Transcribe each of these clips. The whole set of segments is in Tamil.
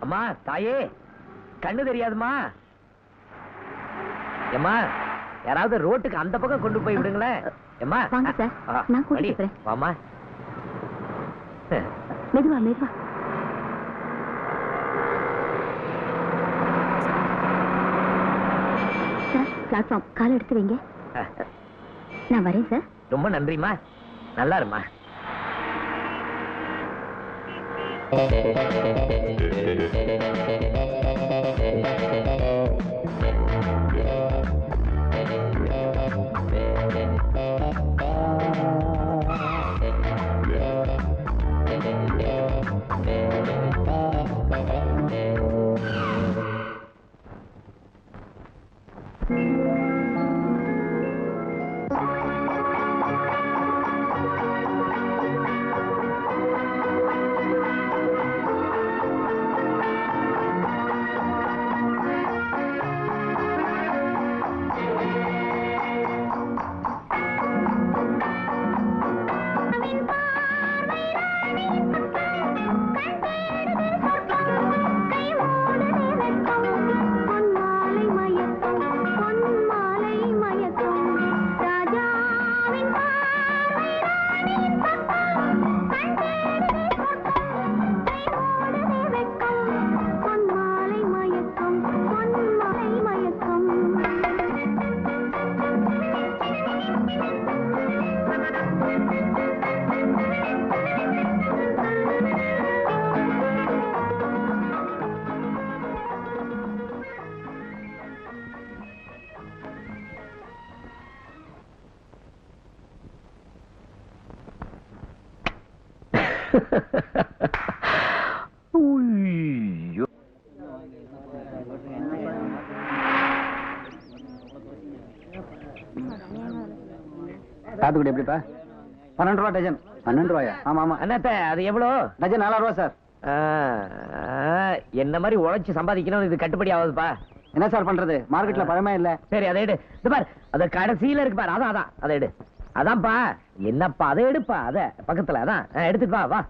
அம்மா தாயே, கண்ணு தெரியாதுமா. ஏம்மா, யாராவது ரோட்டுக்கு அந்த பக்கம் கொண்டு போய் விடுங்களேன். ஏம்மா, வாங்க சார், நான் கூட்டிட்டு போறேன். வாமா. மெதுவா மெதுவா. சார், பிளாட்ஃபார்ம் கால் எடுத்து வைங்க. நான் வரேன் சார். ரொம்ப நன்றிம்மா. நல்லா இருமா. சாத்துக்குடி எப்படிப்பா? 12 ரூபா டஜன். 12 ரூபாயா? ஆமா ஆமா. அண்ணாத்த, அது எவ்வளோ? டஜன் 4 ரூபா சார். என்ன மாதிரி உழைச்சு சம்பாதிக்கணும், இது கட்டுப்படி ஆகுதுப்பா. என்ன சார் பண்றது, மார்க்கெட்ல பழமே இல்ல. சரி, அதை எடு. இது பார், அது கடைசியில இருக்கு பாரு. அதான் அதான், அதை எடு. அதான்ப்பா. என்னப்பா, அதை எடுப்பா. அத பக்கத்துல அதான் எடுத்துட்டு வா. வா.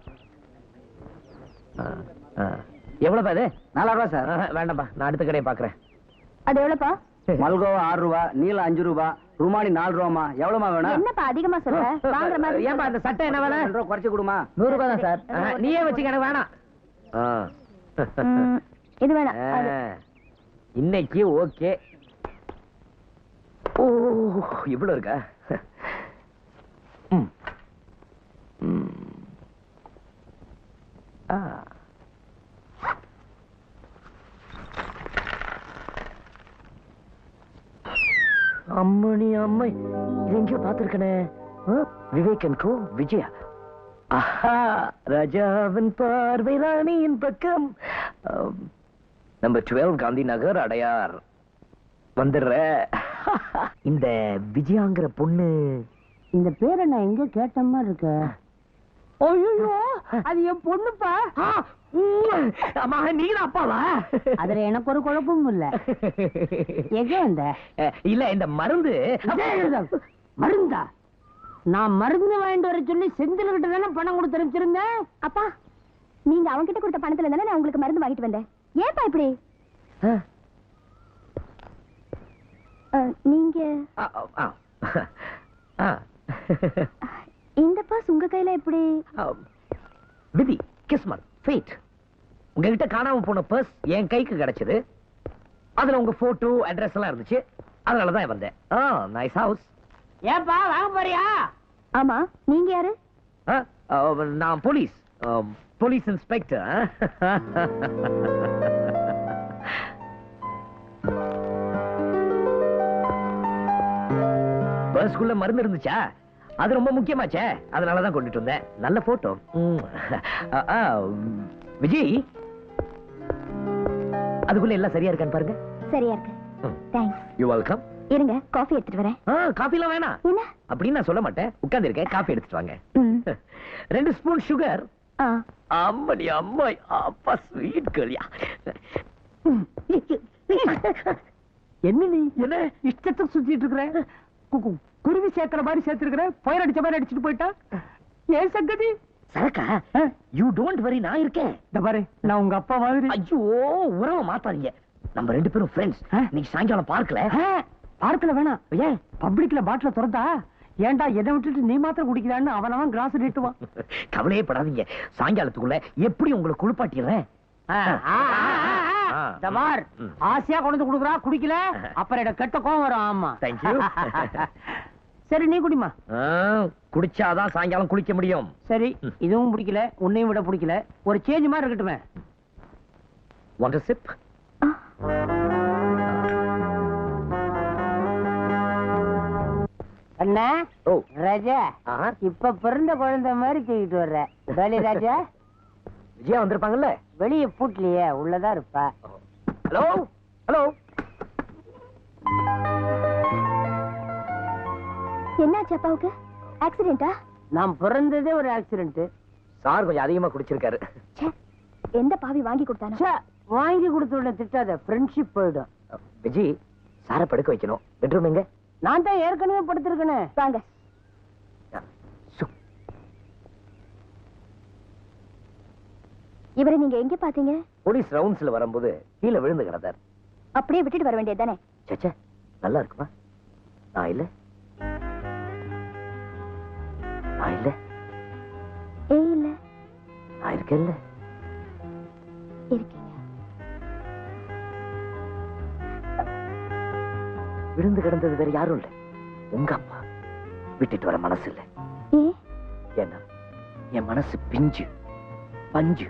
எவ்வளவுப்பா இது? 4 ரூபா சார். வேண்டாம்ப்பா, நான் அடுத்த கடையை பாக்குறேன். அது எவ்வளவுப்பா? மல்கோவா 6 ரூபா, நீல 5 ரூபா, ருமானி 4 ரூபாமா. எவ்வளவுமா வேணும்? என்னப்பா அதிகமா சொல்ற? வாங்குற மாதிரி. ஏன்பா அந்த சட்டை என்ன வேலை? 2 ரூபா குறைச்சு கொடுமா. 100 ரூபாய் தான் சார். நீயே வச்சுக்க, எனக்கு வேணாம். இது வேணாம். இன்னைக்கு ஓகே. ஓ, இவ்வளவு இருக்கா? அம்மணி அம்மை, இது எங்கேயோ பார்த்திருக்கனே. விவேகன் கோ விஜயா. ஆஹா, ராஜாவின் பார்வை ராணியின் பக்கம். நம்பர் 12 காந்தி நகர், அடையார். வந்துடுற. இந்த விஜயாங்கிற பொண்ணு, இந்த பேரை நான் எங்க கேட்ட மாதிரி இருக்க. ஐயோ, அது என் பொண்ணுப்பா. அம்மா, நீங்க அப்பாவா? அதுல எனக்கு ஒரு குழப்பமும் இல்ல. எங்க வந்த? இல்ல, இந்த மருந்து. மருந்தா? நான் மருந்து வாங்கிட்டு வர சொல்லி செந்தில் கிட்ட தானே பணம் கொடுத்து அனுப்பிச்சிருந்தேன். அப்பா, நீங்க அவங்க கிட்ட கொடுத்த பணத்துல தானே நான் உங்களுக்கு மருந்து வாங்கிட்டு வந்தேன். ஏன்பா இப்படி? நீங்க இந்த பாஸ் உங்க கையில எப்படி? விதி, கிஸ்மத், ஃபேட். உங்ககிட்ட காணாம போன பர்ஸ் என் கைக்கு கிடைச்சது. அதுல உங்க போட்டோ, அட்ரஸ் எல்லாம் இருந்துச்சு. அதனாலதான் வந்தேன். Nice house. ஏப்பா, வாங்க போறியா? ஆமா, நீங்க யாரு? நான் போலீஸ், போலீஸ் இன்ஸ்பெக்டர். பர்ஸ்குள்ள மருந்து இருந்துச்சா? அது ரொம்ப முக்கியமாச்சே, அதனாலதான் கொண்டுட்டு வந்தேன். நல்ல போட்டோ. விஜய், அதுக்குள்ள எல்லாம் சரியா இருக்கான்னு பாருங்க. சரியா இருக்கு. தேங்க்ஸ். You welcome. இருங்க, காஃபி எடுத்துட்டு வரேன். காஃபி எல்லாம் வேணாம். என்ன? அப்படின்னு நான் சொல்ல மாட்டேன். உட்கார்ந்து இருக்கேன், காஃபி எடுத்துட்டு வாங்க. 2 ஸ்பூன் சுகர். அம்மடி அம்மாய், அப்பா ஸ்வீட் கலியா. என்ன நீ என்ன இஷ்டத்துக்கு சுத்திட்டு இருக்கிற? குருவி சேர்க்கிற மாதிரி சேர்த்திருக்கிற, பயிர் அடிச்ச மாதிரி அடிச்சுட்டு போயிட்டா. ஏன் சங்கதி? சரக்கா யூ டோன்ட் வரி, நான் இருக்கேன். இந்த பாரு, நான் உங்க அப்பா மாதிரி. ஐயோ, உறவை மாத்தாதீங்க. நம்ம 2 பேரும் ஃப்ரெண்ட்ஸ். இன்னைக்கு சாயங்காலம் பார்க்கல. பார்க்கல வேணாம். ஏன் பப்ளிக்ல பாட்டில திறந்தா ஏன்டா எதை விட்டுட்டு நீ மாத்திரம் குடிக்கிறான்னு அவனவன் கிளாஸ் நீட்டுவான். கவலையே படாதீங்க, சாயங்காலத்துக்குள்ள எப்படி உங்களை குளிப்பாட்டிடுறேன். ஆசையா கொண்டு குடுக்குறா, குடிக்கல அப்புறம் எனக்கு கெட்ட கோவம் வரும். ஆமா, தேங்க்யூ. சரி நீ குடிமா. குடிச்சாதான் சாயங்காலம் குளிக்க முடியும். சரி, இதுவும் பிடிக்கல, உன்னையும் விட பிடிக்கல, ஒரு சேஞ்ச் மாதிரி இருக்கட்டுமே. Want a sip? அண்ணா, ஓ ராஜா, இப்ப பிறந்த குழந்தை மாதிரி தூக்கிட்டு வர்ற. வேலி ராஜா, விஜயா வந்திருப்பாங்கல்ல? வெளியே பூட்டலையே, உள்ளதான் இருப்பா. Hello hello. என்னாச்சு அப்பாவுக்கு? ஆக்சிடென்ட்டா? நான் பிறந்ததே ஒரு ஆக்சிடென்ட். சார் கொஞ்சம் அதிகமா குடிச்சிருக்காரு. எந்த பாவி வாங்கி கொடுத்தானோ? வாங்கி கொடுத்த திட்டாத, ஃப்ரெண்ட்ஷிப் போயிடும். விஜி, சாரை படுக்க வைக்கணும். பெட்ரூம் எங்க? நான் தான் ஏற்கனவே படுத்திருக்கேனே. வாங்க. இவரை நீங்க எங்க பாத்தீங்க? போலீஸ் ரவுண்ட்ஸ்ல வரும்போது கீழே விழுந்து கிடந்தார். அப்படியே விட்டுட்டு வர வேண்டியதுதானே? சச்சா, நல்லா இருக்குமா? நான் இல்ல, நான் இல்ல, இல்ல, நான் இருக்கேன்ல. இருக்கீங்க. விழுந்து கிடந்தது வேற யாரும் இல்ல, உங்க அப்பா. விட்டுட்டு வர மனசு இல்ல. ஏன்னா என் மனசு பிஞ்சு பஞ்சு.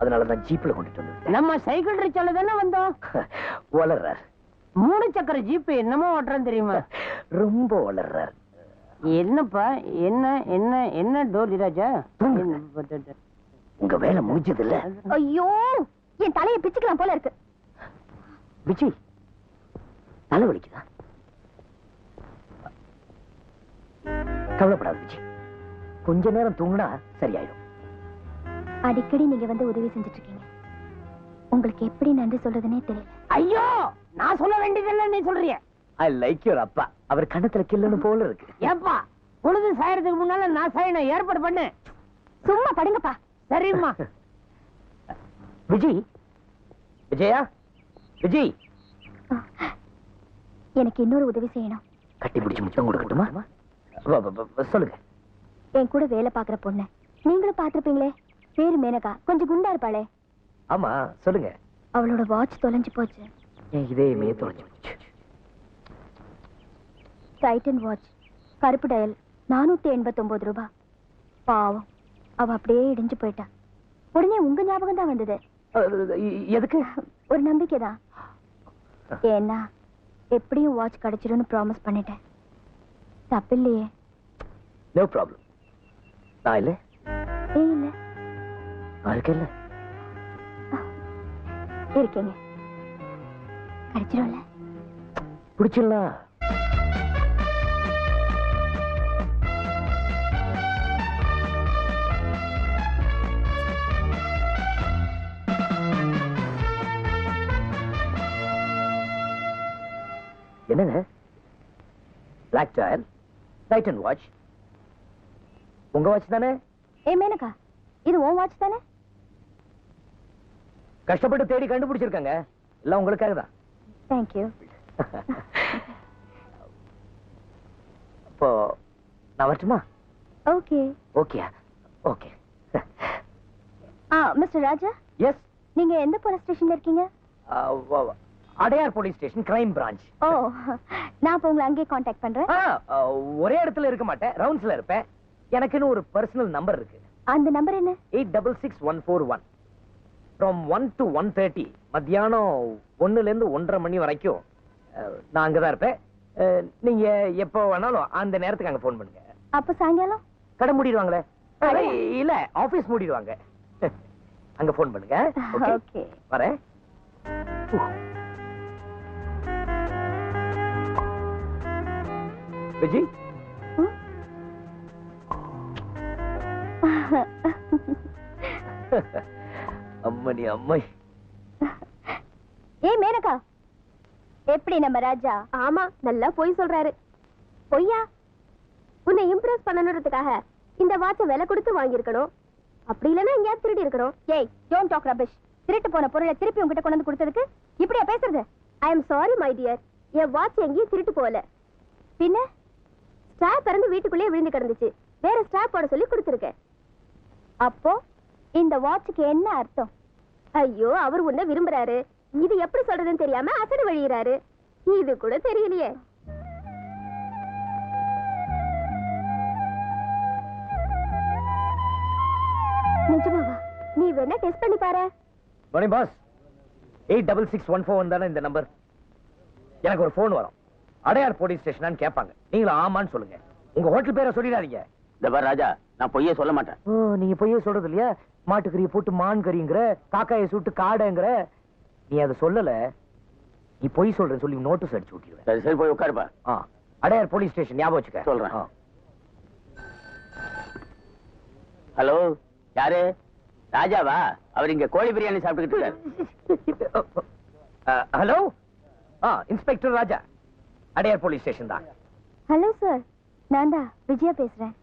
அதனாலதான் ஜீப்ல கொண்டுட்டு வந்து. நம்ம சைக்கிள் ரிச்சால தானே வந்தோம். வளர்றார். 3 சக்கர ஜீப் என்னமோ ஓட்டுறேன் தெரியுமா? ரொம்ப வளர்றார். என்னப்பா, என்ன என்ன என்ன டோலி ராஜா? உங்க வேலை முடிஞ்சது இல்ல. ஐயோ, என் தலையை பிச்சுக்கலாம் போல இருக்கு. விஜி, தலை வலிக்குதா? கவலைப்படாத விஜி, கொஞ்ச நேரம் தூங்கினா சரியாயிடும். அடிக்கடி நீங்க வந்து உதவி செஞ்சுட்டு இருக்கீங்க. உங்களுக்கு எப்படி நன்றி சொல்றதுன்னே தெரியல. ஐயோ, நான் சொல்ல வேண்டியதில்லை, நீ சொல்றிய. ஐ லைக் யுவர் அப்பா. அவர் கண்ணத்துல கில்லன்னு போல இருக்கு. ஏப்பா, பொழுது சாயறதுக்கு முன்னால நான் சாயணும் ஏற்பாடு பண்ணு. சும்மா படுங்கப்பா. சரிம்மா. விஜி, விஜயா, விஜி, எனக்கு இன்னொரு உதவி செய்யணும். கட்டி பிடிச்சு முத்தம் கொடுக்கட்டுமா? சொல்லுங்க. என் கூட வேலை பாக்குற பொண்ணு நீங்களும் பாத்திருப்பீங்களே, பேரு மேனகா, கொஞ்சம் குண்டா இருப்பாளே. ஆமா, சொல்லுங்க. அவளோட வாட்ச் தொலைஞ்சு போச்சு. இதேமே தொலைஞ்சு போச்சு. டைட்டன் வாட்ச், கருப்பு டயல், 489 ரூபாய். பாவம், அவ அப்படியே இடிஞ்சு போயிட்டா. உடனே உங்க ஞாபகம் தான் வந்தது. எதுக்கு? ஒரு நம்பிக்கைதான். ஏன்னா எப்படியும் வாட்ச் கிடைச்சிடும்னு ப்ராமிஸ் பண்ணிட்டேன். தப்பில்லையே? No problem. நான் இல்ல, இல்ல, நான் இருக்கேன்ல. இருக்கீங்க. கிடைச்சிடும்ல? பிடிச்சிடலாம். என்னங்க? Black dial, Titan watch. உங்க வாட்ச் தானே? மேனகா, இது உன் வாட்ச் தானே? கஷ்டப்பட்டு தேடி கண்டுபிடிச்சிருக்காங்க. எல்லாம் உங்களுக்காக தான். தேங்க்யூ. அப்போ நான் வரட்டுமா? Okay. Okay okay. Mister Raja. Yes. நீங்க எந்த போலீஸ் ஸ்டேஷன்ல இருக்கீங்க? Adyar police station, crime branch. ஓ, நான் இப்போ உங்களை அங்கேயே காண்டாக்ட் பண்றேன். ஒரே இடத்துல இருக்க மாட்டேன், ரவுண்ட்ஸ்ல இருப்பேன். எனக்குன்னு ஒரு பர்சனல் நம்பர் இருக்கு. அந்த நம்பர் என்ன? 866141. From 1 to 1:30 மத்தியானம் 1ல இருந்து 1:30 மணி வரைக்கும் நான் அங்கதான் இருப்பேன். நீங்க எப்போ வேணாலும் அந்த நேரத்துக்கு அங்க போன் பண்ணுங்க. அப்ப சாயங்காலம் கடை மூடிடுவாங்களே? இல்ல, ஆபீஸ் மூடிடுவாங்க. அங்க போன் பண்ணுங்க. ஓகே, வரேன். விஜி, அம்மணி அம்மை. மேனகா, எப்படி நம்ம ராஜா? ஆமா, நல்லா பொய் சொல்றாரு. பொய்யா? உன்னை இம்ப்ரெஸ் பண்ணணும்ன்றதுக்காக இந்த வாட்சை விலை கொடுத்து வாங்கியிருக்கணும். அப்படி இல்லைன்னா எங்கேயாவது திருடி இருக்கணும். ஏய், டோன்ட் டாக் ரபிஷ். திருட்டு போன பொருளை திருப்பி உங்ககிட்ட கொண்டு வந்து கொடுத்ததுக்கு இப்படியா பேசுறது? I am sorry my dear. N watch எங்கேயும் திருட்டு போகல. பின்ன ஸ்டாப் இறந்து வீட்டுக்குள்ளே விழுந்து கிடந்துச்சு. வேற ஸ்டாப் போட சொல்லி கொடுத்துருக்கேன். அப்போ இந்த வாட்சுக்கு என்ன அர்த்தம்? ஐயோ, அவர் உன்னை விரும்புறாரு. இது எப்படி சொல்றதுன்னு தெரியாம அசடு வழியிறாரு. இது கூட தெரியலையே. நிஜமாவா? நீ வேணா டெஸ்ட் பண்ணி பாரு. மணி பாஸ், 866141 தானே இந்த நம்பர். எனக்கு ஒரு போன் வரும். அடையார் போலீஸ் ஸ்டேஷனான்னு கேட்பாங்க. நீங்களும் ஆமான்னு சொல்லுங்க. உங்க ஹோட்டல் பேரை சொல்லிடாதீங்க. இந்த பார் ராஜா, நான் பொய்யே சொல்ல மாட்டேன். ஓ, நீங்க பொய்யே சொல்றது இல்லையா? மாட்டுக்கறியை போட்டு மான் கறிங்கிற, காக்காயை சுட்டு காடைங்கிற. நீ அதை சொல்லல. நீ பொய் சொல்றேன்னு சொல்லி நோட்டீஸ் அடிச்சு விட்டுருவேன். சரி சரி, போய் உட்காருப்பா. அடையார் போலீஸ் ஸ்டேஷன் ஞாபகம் வச்சுக்க. சொல்றேன். ஹலோ, யாரு? ராஜாவா? அவர் இங்க கோழி பிரியாணி சாப்பிட்டுக்கிட்டு இருக்காரு. ஹலோ, இன்ஸ்பெக்டர் ராஜா, அடையார் போலீஸ் ஸ்டேஷன் தான். ஹலோ சார், நான் தான் விஜயா பேசுறேன்.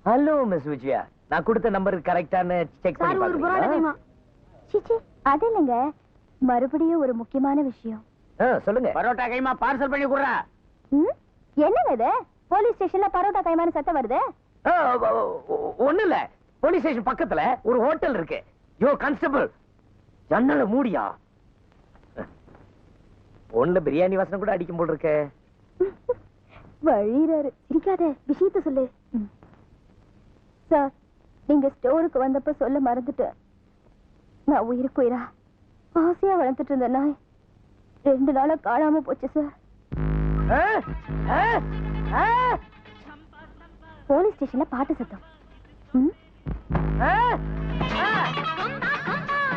ஹலோ மிஸ் விஜயா, நான் கொடுத்த நம்பர் கரெக்டான செக் பண்ணி பாருங்க. சிச்சி, அது இல்லைங்க, மறுபடியும் ஒரு முக்கியமான விஷயம். சொல்லுங்க. பரோட்டா கைமா பார்சல் பண்ணி கொடுறா. என்னங்க இது? போலீஸ் ஸ்டேஷன்ல பரோட்டா கைமான சத்தம் வருது. ஒண்ணு இல்ல, போலீஸ் ஸ்டேஷன் பக்கத்துல ஒரு ஹோட்டல் இருக்கு. யோ கான்ஸ்டபிள், ஜன்னல மூடியா. ஒண்ணுல பிரியாணி வாசனை கூட அடிக்கும் போல் இருக்க. வழிறாரு. சிரிக்காத, விஷயத்த சொல்லு. சார், நீங்க ஸ்டோருக்கு வந்தப்ப சொல்ல மறந்துட்டேன். நான் உயிருக்கு உயிரா ஆசையா வளர்த்துட்டு இருந்த நாய் 2 நாளா காணாம போச்சு சார். போலீஸ் ஸ்டேஷன்ல பாட்டு சத்தம்.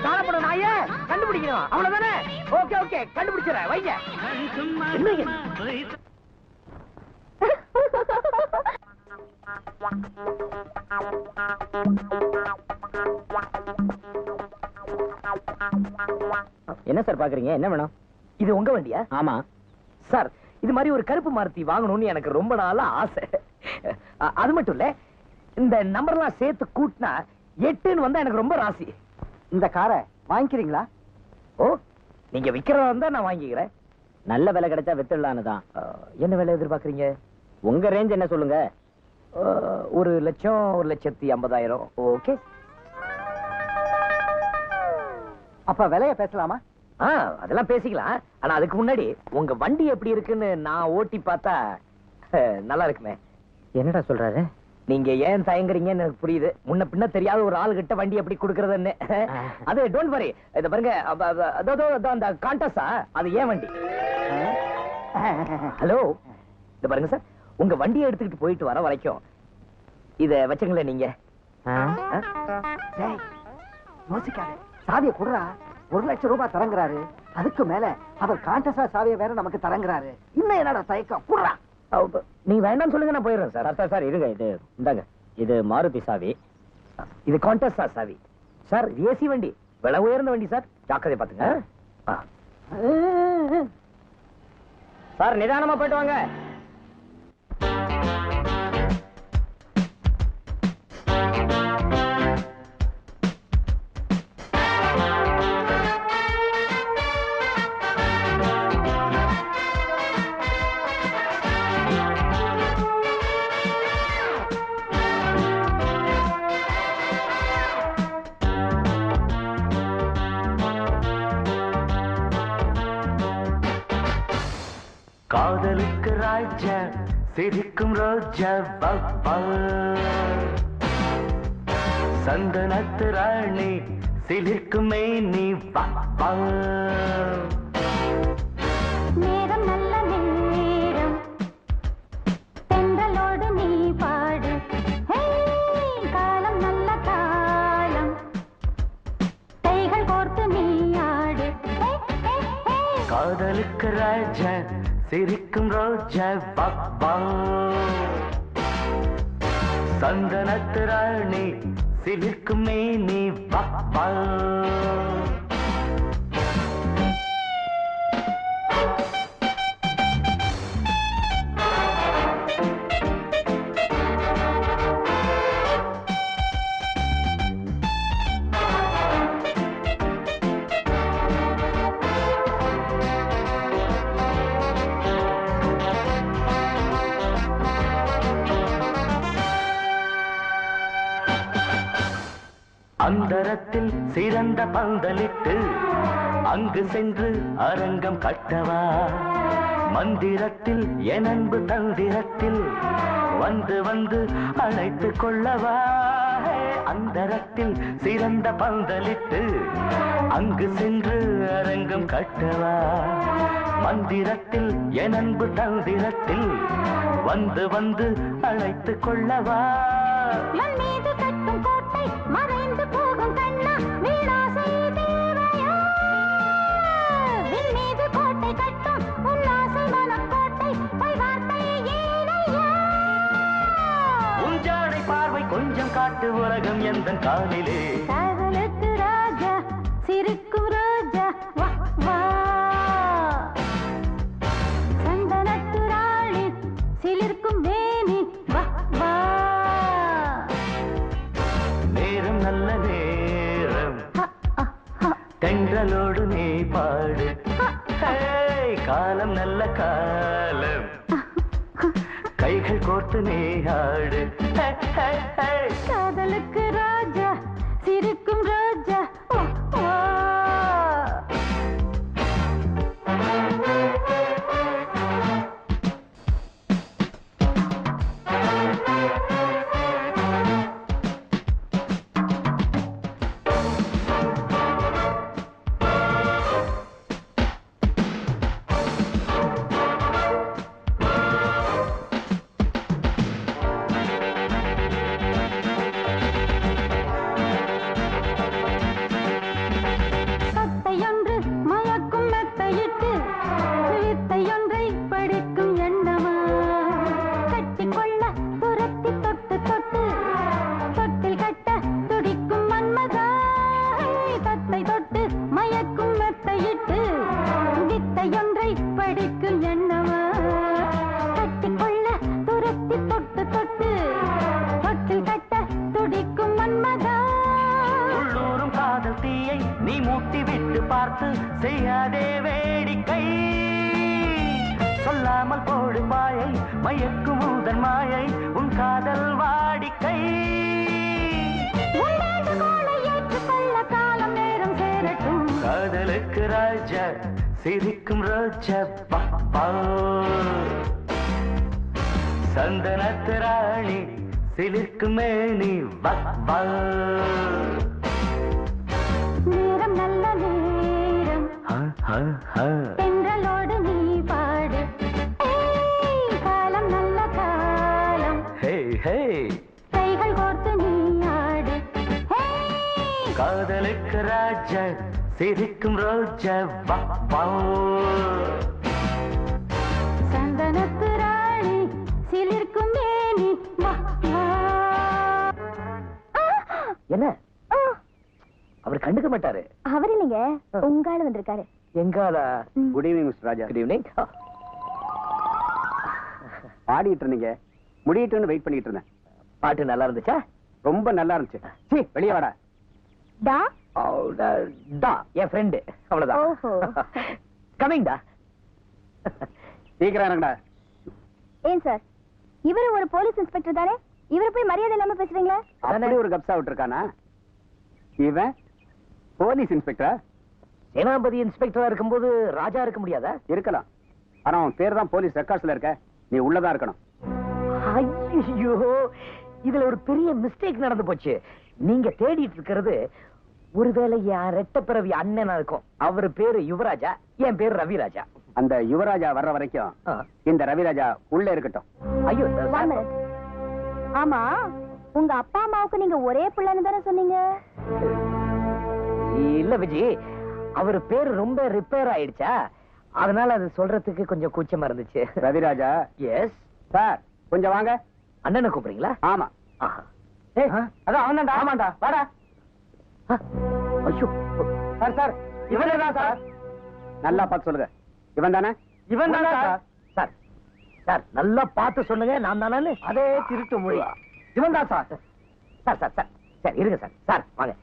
காணப்படும் நாயே கண்டுபிடிக்கணும், அவ்வளவுதானே? ஓகே ஓகே, கண்டுபிடிச்சிடறேன், வைங்க. என்ன சார் பாக்குறீங்க? என்ன வேணும்? இது உங்க வண்டியா? ஆமா சார், இது மாதிரி ஒரு கருப்பு மாருதி வாங்கணும்னு எனக்கு ரொம்ப நாளா ஆசை. அது மட்டும் இல்ல, இந்த நம்பர்லாம் சேர்த்து கூட்டினா 8ன்னு வந்தா எனக்கு ரொம்ப ராசி. இந்த காரை வாங்கிக்கிறீங்களா? ஓ, நீங்க விக்கிறதா இருந்தா நான் வாங்கிக்கிறேன். நல்ல விலை கிடைச்சா வித்துடலான்னு தான். என்ன விலை எதிர்பார்க்கறீங்க? உங்க ரேஞ்ச் என்ன சொல்லுங்க? 1,00,000, 1,50,000. ஓகே. அப்ப விலைய பேசலாமா? அதெல்லாம் பேசிக்கலாம். ஆனா அதுக்கு முன்னாடி உங்க வண்டி எப்படி இருக்குன்னு நான் ஓட்டி பார்த்தா நல்லா இருக்குமே. என்னடா சொல்றாரு? நீங்க ஏன் தயங்குறீங்கன்னு எனக்கு புரியுது. முன்ன பின்ன தெரியாத ஒரு ஆள் கிட்ட வண்டி எப்படி கொடுக்கறதுன்னு. அது டோன்ட் வரி. இத பாருங்க, அந்த கான்டஸா, அது ஏன் வண்டி. ஹலோ, இத பாருங்க சார், உங்க வண்டியை எடுத்துக்கிட்டு போயிட்டு வர வரைக்கும் இத வச்சுங்களேன் நீங்க. யோசிக்காத, சாவியை குடுறா. 1,00,000 ரூபாய் தரங்குறாரு. அதுக்கு மேல அவர் கான்டஸா சாவியை வேற நமக்கு தரங்குறாரு. இன்னும் என்னடா தயக்கம்? குடுறா. நீங்க வேண்டாம் சொல்லுங்க, நான் போயிடுறேன் சார். சார் இருங்க, இது இந்தாங்க. இது மாருதி சாவி. இது கான்டஸா சாவி சார். ஏசி வண்டி, விலை உயர்ந்த வண்டி சார். ஜாக்கிரதை பாத்துங்க சார். நிதானமா போயிட்டு வாங்க. காதலுக்கு ராஜா சிரிக்கும் ரோஜா பாப்பா, சந்தனத்து ராணி சிலிர்க்கும் மேனி பாப்பா. நேரம் நல்ல நேரம், தென்றலோடு நீ பாடு. காலம் நல்ல காலம், கைகள் கோர்த்து நீ ஆடு. காதலுக்கு ராஜா சிரிக்கும் ரோஜா பாப்பா, சந்தனத்து ராணி சிலிர்க்கும் மேனி பாப்பா. அந்தரத்தில் சிறந்த பந்தலிட்டு அங்கு சென்று அரங்கம் கட்டவா மந்திரத்தில் என் அன்பு தந்திரத்தில் வந்து வந்து அழைத்து கொள்ளவா அந்தரத்தில் சிறந்த பந்தலிட்டு அங்கு சென்று அரங்கம் கட்டவா மந்திரத்தில் என் அன்பு தந்திரத்தில் வந்து வந்து அழைத்து கொள்ளவா மண் மீது கட்டும் கோட்டை மறைந்து போகும் கண்ணா வீணாசை தேவையா விண் மீது கோட்டை கட்டும் உல்லாசை மனக்கோட்டை பொய் வார்த்தை ஏனையா உஞ்சாடை பார்வை கொஞ்சம் காட்டு உலகம் எந்தன் காலிலே காதலுக்கு ராஜா சிரிக்கும் ரோஜா வா வா சந்தனத்து ராணி சிலிர்க்கும் மேனி வா வா நேரம் நல்ல நேரம் தென்றலோடு நீ பாடு காலம் நல்ல காலம் கைகள் கோர்த்து நீ ஆடு காதலுக்கு ராஜா சிரிக்கும் ரோஜா வா வா சட்டையொன்று மயக்கும் மெத்தையிட்டு வித்தையொன்றை படிக்கும் எண்ணமா கட்டிக்கொள்ள துரத்தி தொட்டு தொட்டு தொட்டில் கட்ட துடிக்கும் மன்மதா தத்தை தொட்டு மயக்கும் மெத்தையிட்டு வித்தையொன்றை படிக்கும் எண்ணமா கட்டிக்கொள்ள துரத்தி தொட்டு தொட்டு தொட்டில் கட்ட துடிக்கும் மன்மதா உள்ளூரும் காதல் தீயை நீ மூட்டி விட்டு பார்த்து செய்யாதே வேடிக்கை சொல்லாமல் போடும் மாயை மயக்கும் உந்தன் மாயை உன் காதல் வாடிக்கை உண்டாண்டு கோலை ஏற்றுக்கொள்ள காலம் நேரம் சேரட்டும் காதலுக்கு ராஜா சிரிக்கும் ரோஜா வா வா சந்தனத்து ராணி சிலிர்க்கும் மேனி வா வா நேரம் நல்ல நேரம் ஹ, ஹ, ஹ. தென்றலோடு நீ பாடு ஏய், காலம் நல்ல காலம் ஹே ஹே கைகள் கோர்த்து நீ ஆடு ஏய், காதலுக்கு ராஜா சிரிக்கும் ரோஜா வா வா சந்தனத்து ராணி சிலிர்க்கும் மேனி வா வா என்ன அவர் கண்டுக்க மாட்டாரு அவர் இல்லைங்க உங்க ஆளு வந்திருக்காரு எங்கால குட் ஈவினிங் மிஸ்டர் ராஜா. குட் ஈவினிங் பாடிட்டு இருந்தீங்க, முடியட்டுன்னு வெயிட் பண்ணிட்டு இருந்தேன். பாட்டு நல்லா இருந்துச்சா? ரொம்ப நல்லா இருந்துச்சு. சீ, வெளியே வாடா. டா டா என் ஃப்ரெண்டு அவ்வளவுதான். ஓஹோ. கமிங் டா. சீக்கிரம் இறங்கடா. ஏன் சார் இவரு ஒரு போலீஸ் இன்ஸ்பெக்டர் தானே, இவரு போய் மரியாதை இல்லாம பேசுறீங்களா? அப்படி ஒரு கப்சா விட்டுருக்கானா இவன்? போலீஸ் இன்ஸ்பெக்டரா? சேனாபதி இன்ஸ்பெக்டரா இருக்கும்போது ராஜா இருக்க முடியாதா? இருக்கலாம். ஆனா அவன் பேர் தான் போலீஸ் ரெக்கார்ட்ஸ்ல இருக்க. நீ உள்ளதா இருக்கணும். ஐயோ, இதுல ஒரு பெரிய மிஸ்டேக் நடந்து போச்சு. நீங்க தேடிட்டு இருக்கிறது ஒருவேளை என் ரெட்ட பிறவி அண்ணனா இருக்கும். அவர் பேரு யுவராஜா, என் பேரு ரவிராஜா. அந்த யுவராஜா வர்ற வரைக்கும் இந்த ரவிராஜா உள்ள இருக்கட்டும். ஐயோ One minute. ஆமா, உங்க அப்பா அம்மாவுக்கு நீங்க ஒரே பிள்ளைன்னு தானே சொன்னீங்க? இல்ல விஜி, அவர் பேரு ரொம்ப ரிப்பேர் ஆயிடுச்சா, அதனால அது சொல்றதுக்கு கொஞ்சம் கூச்சமா இருந்துச்சு. ரவிராஜா. எஸ் சார், கொஞ்சம் வாங்க. அண்ணனை கூப்பிடுறீங்களா? ஆமா. ஆஹா. அதான் அவன்தான்டா. ஆமாண்டா, வாடா. ஐயோ சார் சார், இவனே தான் சார். நல்லா பார்த்து சொல்லுங்க. இவன் தானே? இவன் தானே சார். சார் சார் நல்லா பார்த்து சொல்லுங்க. நான் தானே? அதே திருட்டு மொழி. இவன் தான் sir. Sir sir sir sir இருங்க சார். சார் வாங்க.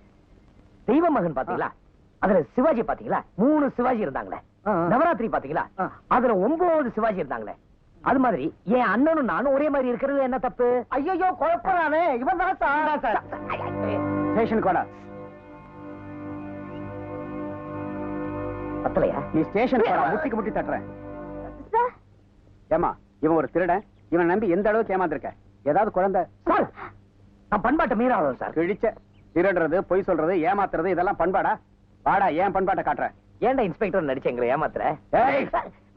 தெய்வ மகன் பாத்தீங்களா? அதுல சிவாஜி பாத்தீங்களா? 3 சிவாஜி இருந்தாங்களே. நவராத்திரி பாத்தீங்களா? அதுல 9 சிவாஜி இருந்தாங்களே. அது மாதிரி என் அண்ணனும் நானும் ஒரே மாதிரி இருக்கிறது என்ன தப்பு? ஐயோ, குழப்பம் தானே. இவன் தான் சார். ஸ்டேஷனுக்கு வாடா. பத்தலையா? நீ ஸ்டேஷன் முட்டிக்கு முட்டி தட்டுறேன். சார் ஏமா இவன் ஒரு திருடன், இவன் நம்பி எந்த அளவுக்கு ஏமாந்துருக்க? ஏதாவது குழந்தை சார், நான் பண்பாட்டை மீறாதவன் சார். கிழிச்ச திருடுறது, பொய் சொல்றது, ஏமாத்துறது இதெல்லாம் பண்பாடா? வாடா, ஏன் பண்பாட்டை காட்டுற? ஏன்டா இன்ஸ்பெக்டர் நடிச்சு எங்களை ஏமாத்துற? ஏய்,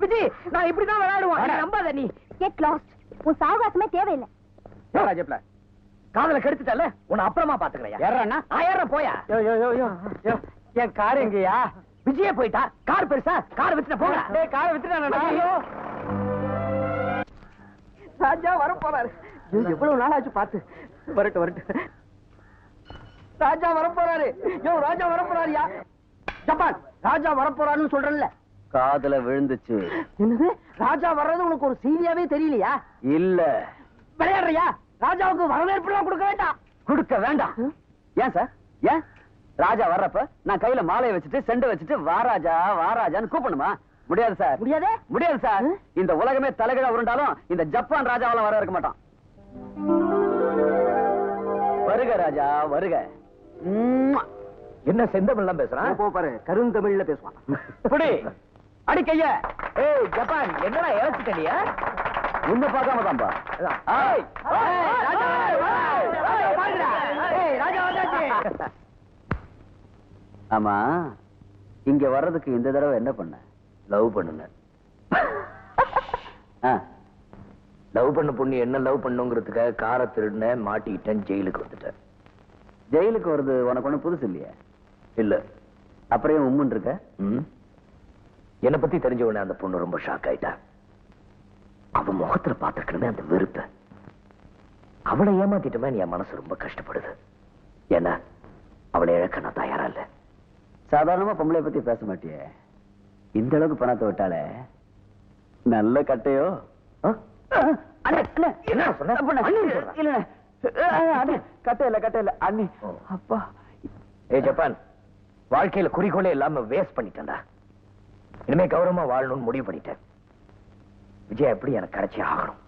விஜி, நான் இப்படிதான் விளையாடுவேன், நம்பாத நீ. Get lost. உன் சாவகாசமே தேவையில்லை. ஜெப்ல காதல கெடுத்துட்டல, உன்னை அப்புறமா பாத்துக்கிறேன். ஏறா ஏறேன் போயா. என் கார் எங்கயா? விஜயே போயிட்டா. கார் பெருசா? கார் வித்துட்டு போங்க. டேய், காரை வித்துட்டானடா. ராஜா வர போறாரு. எவ்வளவு நாள் ஆச்சு பார்த்து. வரட்டு. ராஜா வர போறாரு. ராஜா வர போறாருயா. ஜப்பான் ராஜா வர போறாருன்னு சொல்றேன்ல. காதுல விழுந்துச்சு. என்னது? ராஜா வர்றது உனக்கு ஒரு செய்தியாவே தெரியலையா? இல்ல. விளையாடுறியா? ராஜாவுக்கு வரவேற்பு எல்லாம் கொடுக்க வேண்டாம். கொடுக்க வேண்டாம். ஏன் சார்? ஏன்? ராஜா வர்றப்ப நான் கையில மாலையை வச்சுட்டு செண்டை வச்சுட்டு வாராஜா வாராஜான்னு கூப்பிடணுமா? முடியாது சார். முடியாதே? முடியாது சார். இந்த உலகமே தலைகீழா உருண்டாலும் இந்த ஜப்பான் ராஜாவால வர இருக்க மாட்டான். வருக ராஜா வருக. என்ன செந்தமிழ்லாம் பேசுறான்? போ பாரு, கருந்தமிழ்ல பேசுவான். இப்படி அடி கைய. ஏய் ஜப்பான், என்னடா இறச்சிட்டடியா? உன்னை பார்க்காம தான்பா. ஆமா, இங்க வர்றதுக்கு இந்த தடவை என்ன பண்ண? லவ் பண்ணுங்க. லவ் பண்ண பொண்ணு என்ன லவ் பண்ணுங்கிறதுக்காக காரை திருடின, மாட்டிக்கிட்டேன், ஜெயிலுக்கு வந்துட்டேன். ஜெயிலுக்கு வருது உனக்கு ஒண்ணு புதுசு இல்லையா? இல்ல. அப்புறம் உம்முன் இருக்க. என்னை பத்தி தெரிஞ்ச உடனே அந்த பொண்ணு ரொம்ப ஷாக் ஆயிட்டா. அவ முகத்துல பாத்துக்கணுமே அந்த வெறுப்ப. அவளை ஏமாத்திட்டுமே என் மனசு ரொம்ப கஷ்டப்படுது. ஏன்னா அவளை இழக்க நான் தயாரா இல்ல. சாதாரணமா பொம்பளை பத்தி பேச மாட்டியே, இந்த அளவுக்கு பணத்தை விட்டாலே நல்ல கட்டையோ? என்ன சொன்ன? கட்டை இல்ல அண்ணி. அப்பா. ஏ ஜப்பான், வாழ்க்கையில குறிக்கோளே இல்லாம வேஸ்ட் பண்ணிட்டேன்டா. இனிமே கௌரவமா வாழணும்னு முடிவு பண்ணிட்டேன். விஜயா எப்படி எனக்கு கிடைச்சி ஆகணும்.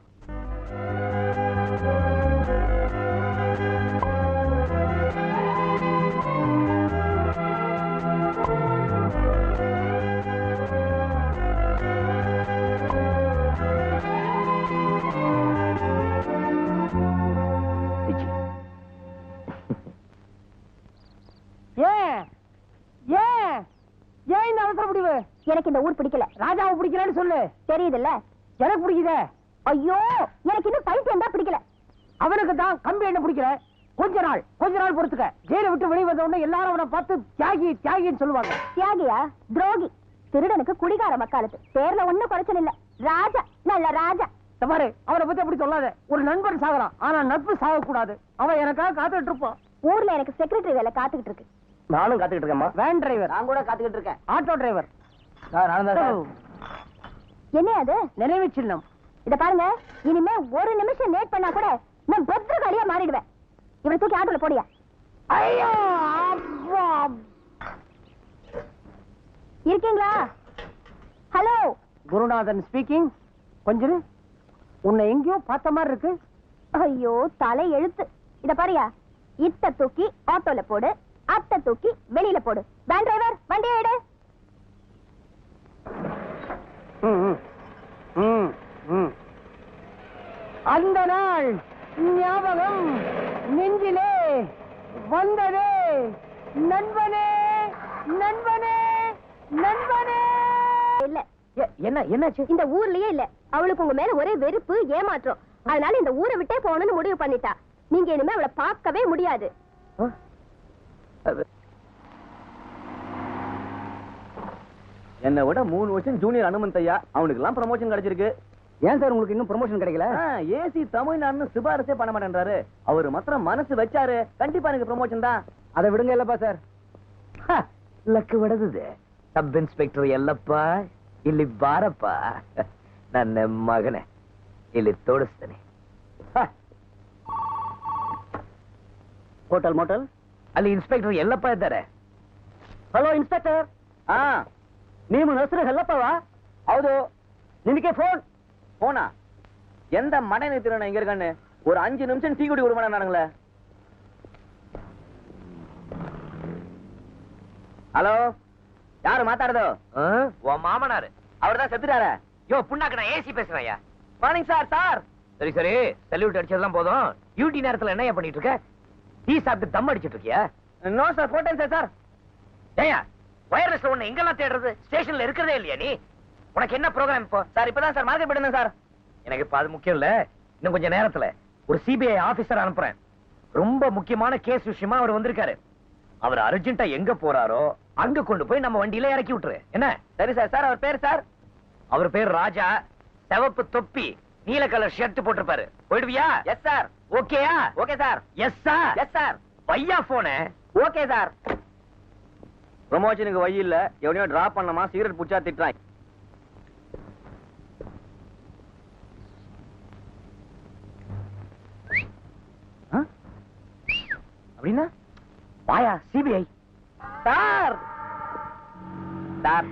ஏன் இந்த அவசர முடிவு? எனக்கு இந்த ஊர் பிடிக்கல. ராஜாவை பிடிக்கலன்னு சொல்லு. தெரியுதுல்ல? எனக்கு பிடிக்குதே. ஐயோ, எனக்கு இன்னும் பைத்தியம் தான் பிடிக்கல. அவனுக்கு தான் கம்பி என்ன பிடிக்கல. கொஞ்ச நாள் பொறுத்துக்க. ஜெயில விட்டு வெளியே வந்த உடனே எல்லாரும் அவனை பார்த்து தியாகின்னு சொல்லுவாங்க. தியாகியா? துரோகி. திருடனுக்கு குடிகார மக்காலத்து. பேர்ல ஒண்ணும் குறைச்சல் இல்ல. ராஜா, நல்ல ராஜா. பாரு, அவனை பத்தி அப்படி சொல்லாத. ஒரு நண்பன் சாகலாம், ஆனா நட்பு சாகக்கூடாது. அவன் எனக்காக காத்துட்டு இருப்பான். ஊர்ல எனக்கு செக்ரட்டரி வேலை காத்துக்கிட்டு இருக்கு. நானும் காத்துக்கிட்டு இருக்கேன். Van driver. நான் கூட காத்துக்கிட்டு இருக்கேன். Auto driver. என்ன அது? நினைவு சின்னம். இத பாருங்க, இனிமே ஒரு நிமிஷம் லேட் பண்ணா கூட நான் பத்திரகாளியா மாறிடுவேன். இவனை தூக்கி ஆட்டோல போடியா. ஐயோ, இருக்கீங்களா? ஹலோ, குருநாதன் ஸ்பீக்கிங். கொஞ்சம் உன்னை எங்கேயோ பார்த்த மாதிரி இருக்கு. ஐயோ தலை எழுத்து. இத பாரியா, இத்த தூக்கி ஆட்டோல போடு, அத்தை தூக்கி வெளியில போடு. வேன் டிரைவர், வண்டியை எடு. அந்த நாள் ஞாபகம் நெஞ்சிலே வந்ததே. நண்பனே நண்பனே நண்பனே. இல்ல, என்னாச்சு? இந்த ஊர்லயே இல்ல. அவளுக்கு உங்க மேல ஒரே வெறுப்பு, ஏமாற்றம். அதனால இந்த ஊரை விட்டே போகணும்னு முடிவு பண்ணிட்டா. நீங்க இனிமே அவளை பார்க்கவே முடியாது. என்னை விட 3 வருஷம் ஜூனியர் அனுமந்த் ஐயா, அவனுக்கு எல்லாம் ப்ரமோஷன் கிடைச்சிருக்கு. ஏன் சார் உங்களுக்கு இன்னும் ப்ரமோஷன் கிடைக்கல? ஏசி தமிழ்நாடுன்னு சிபாரிசே பண்ண மாட்டேன்றாரு. அவரு மாத்திரம் மனசு வச்சாரு, கண்டிப்பா எனக்கு ப்ரமோஷன் தான். அதை விடுங்க இல்லப்பா சார். ಲಕ್ ಹೊಡೆದಿದೆ. ಸಬ್ ಇನ್ಸ್ಪೆಕ್ಟರ್ ಎಲ್ಲಪ್ಪ ಇಲ್ಲಿ ಬಾರಪ್ಪ. ನನ್ನ ಮಗನೇ ಇಲ್ಲಿ ತೋರಿಸ್ತೇನೆ. ಹೋಟೆಲ್ ಮೋಟಲ್ ಅಲ್ಲಿ ಇನ್ಸ್ಪೆಕ್ಟರ್ ಎಲ್ಲಪ್ಪ ಇದ್ದಾರೆ. Hello inspector. ನಿಮ್ಮ ಹೆಸರು ಹೆಲ್ಲಪ್ಪವಾ? ಹೌದು. ನಿನಗೆ போனா எந்த மடை நிறுத்தின இங்க இருக்கான்னு ஒரு 5 நிமிஷம் டீ குடி விடுமாடா நானுங்களே. ஹலோ யாரு மாத்தாடுதோ? உன் மாமனாரு. அவர்தான் செத்துட்டாரா? யோ புண்ணாக்கு, நான் ஏசி பேசுறேன்யா. Morning sir. சார் சரி சரி, சல்யூட் அடிச்சதெல்லாம் போதும். டியூட்டி நேரத்துல என்ன பண்ணிட்டு இருக்க? டீ சாப்பிட்டு தம் அடிச்சிட்டு இருக்கியா? நோ சார், போட்டேன் சார். சார் ஏயா வயர்லெஸ்ல ஒண்ணு எங்கெல்லாம் தேடுறது? ஸ்டேஷன்ல இருக்கிறதே இல்லையா நீ? உனக்கு என்ன ப்ரோக்ராம் இப்போ? சார் இப்பதான் சார் மார்க்கெட் போயிருந்தேன் சார். எனக்கு இப்ப அது முக்கியம் இல்ல. இன்னும் கொஞ்ச நேரத்துல ஒரு சிபிஐ ஆபீசர் அனுப்புறேன். ரொம்ப முக்கியமான கேஸ் விஷயமா அவர் வந்திருக்காரு. அவர் அர்ஜென்ட்டா எங்க போறாரோ அங்க கொண்டு போய் நம்ம வண்டியில இறக்கி விட்டுரு. என்ன? சரி சார். சார் அவர் பேர் சார்? அவர் பேர் ராஜா. சிவப்பு தொப்பி, நீல கலர் ஷர்ட் போட்டிருப்பாரு. போயிடுவியா? Yes sir. ஓகேயா? Okay sir. Yes sir. Yes sir. பையா போன. Okay sir. ப்ரமோஷனுக்கு வழி இல்ல, எவனையோ டிராப் பண்ணமா சிகரெட் புடிச்சா திட்டுறான். அப்படின்னா வாயா சிபிஐ. சார் சார்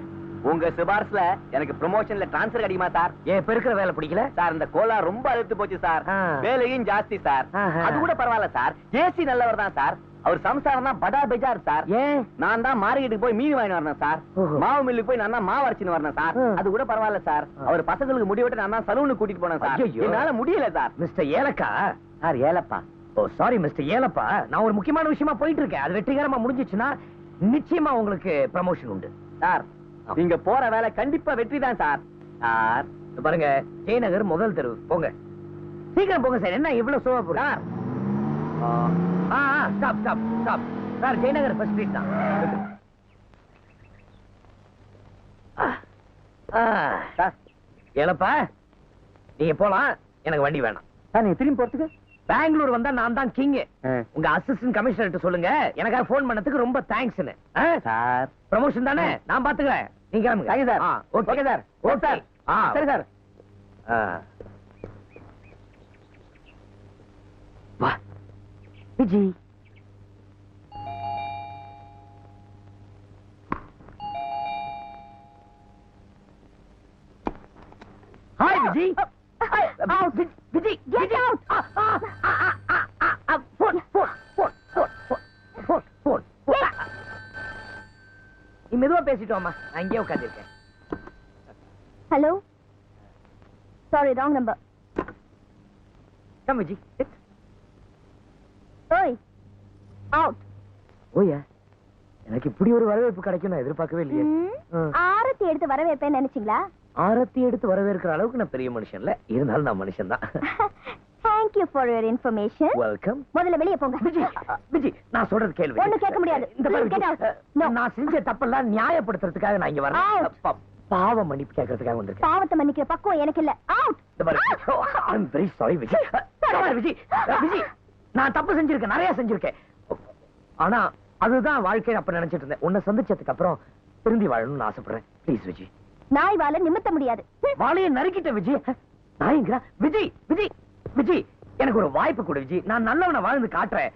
உங்க சிபார்ஸ்ல எனக்கு ப்ரமோஷன்ல டிரான்ஸ்ஃபர் கிடைக்குமா சார்? ஏன் இப்ப இருக்கிற வேலை பிடிக்கல? சார் இந்த கோலா ரொம்ப அழுத்து போச்சு சார். வேலையும் ஜாஸ்தி சார். ஆஹா. அது கூட பரவாயில்ல சார். ஏசி நல்லவர் தான் சார். அவர் சம்சாரம் தான் படா பெஜார் சார். ஏன்? நான் தான் மார்க்கெட்டுக்கு போய் மீன் வாங்கி வரணும் சார். ஓஹோ. மாவு மில்லுக்கு போய் நான் தான் மாவு அரைச்சின்னு வரணும் சார். அது கூட பரவாயில்ல சார். அவர் பசங்களுக்கு முடி வெட்ட நான் தான் சலூனுக்கு கூட்டிட்டு போனேன் சார். ஐயையோ. என்னால முடியல சார். மிஸ்டர் ஏலக்கா. சார் ஏலப்பா. ஓ சாரி மிஸ்டர் ஏலப்பா, நான் ஒரு முக்கியமான விஷயமா போயிட்டு இருக்கேன். அது வெற்றிகரமா முடிஞ்சிச்சுன்னா நிச்சயமா உங்களுக்கு ப்ரமோஷன் உண்டு சார் நீங்க போற வேலை கண்டிப்பா வெற்றி தான் சார். சார் இங்க பாருங்க, ஜெயநகர் முதல் தெரு. போங்க சீக்கிரம் போங்க சார். என்ன இவ்வளவு சோவா போறீங்க? Sir stop stop stop sir. Jayanagar first street தான். சார் ஏலப்பா நீங்க போலாம், எனக்கு வண்டி வேணாம். சார் நீங்க திரும்பி போறதுக்கு? பெங்களூர் வந்தா நான் தான் கிங். உங்க அசிஸ்டன்ட் கமிஷனர் சொல்லுங்க எனக்காக போன் பண்ணதுக்கு ரொம்ப தேங்க்ஸ். சார் ப்ரமோஷன் தானே, நான் பாத்துக்கிறேன். நீங்க கிளம்புங்க. Thank you sir. Okay sir. Okay sir. சரி சார். வா Viji. Hi Viji. Viji Get out! நீ மெதுவா பேசிட்டோமா, நான் இங்கே உட்காந்துருக்கேன். Hello, sorry wrong number. Come Viji. ஓய் அவுட். ஓயா, எனக்கு இப்படி ஒரு வரவேற்பு கிடைக்கும் நான் எதிர்பார்க்கவே இல்லையே. ஆரத்தி எடுத்து வரவேற்பேன்னு நினைச்சீங்களா? ஆரத்தி எடுத்து வரவேற்கிற அளவுக்கு நான் பெரிய மனுஷன் இல்ல, இருந்தாலும் நான் மனுஷன் தான். Thank you for your information. Welcome. முதல்ல வெளிய போங்க. விஜி, விஜி நான் சொல்றது கேள்வி. ஒண்ணும் கேட்க முடியாது. இந்த பாரு Please get Viji, out. No. நான் செஞ்ச தப்பெல்லாம் நியாயப்படுத்துறதுக்காக நான் இங்க வரேன். Out. பாவ மன்னிப்பு கேட்கறதுக்காக வந்திருக்கேன். பாவத்தை மன்னிக்கிற பக்குவம் எனக்கு இல்ல. அவுட். இந்த பாரு, I'm very sorry விஜி. இந்த பாரு விஜி, விஜி நான் தப்பு செஞ்சிருக்கேன், நிறைய செஞ்சிருக்கேன். ஆனா அதுதான் வாழ்க்கை அப்ப நினைச்சிட்டு இருந்தேன். உன்னை சந்திச்சதுக்கு அப்புறம் திரும்பி வாழணும்னு ஆசைப்படுறேன். ப்ளீஸ் விஜி. நாய் வாழ நிமித்த முடியாது. வாழையை நறுக்கிட்ட விஜி. நாய்ங்களா? விஜி விஜி விஜி எனக்கு ஒரு வாய்ப்பு கொடு விஜி. நான் நல்லவனை வாழ்ந்து காட்டுறேன்.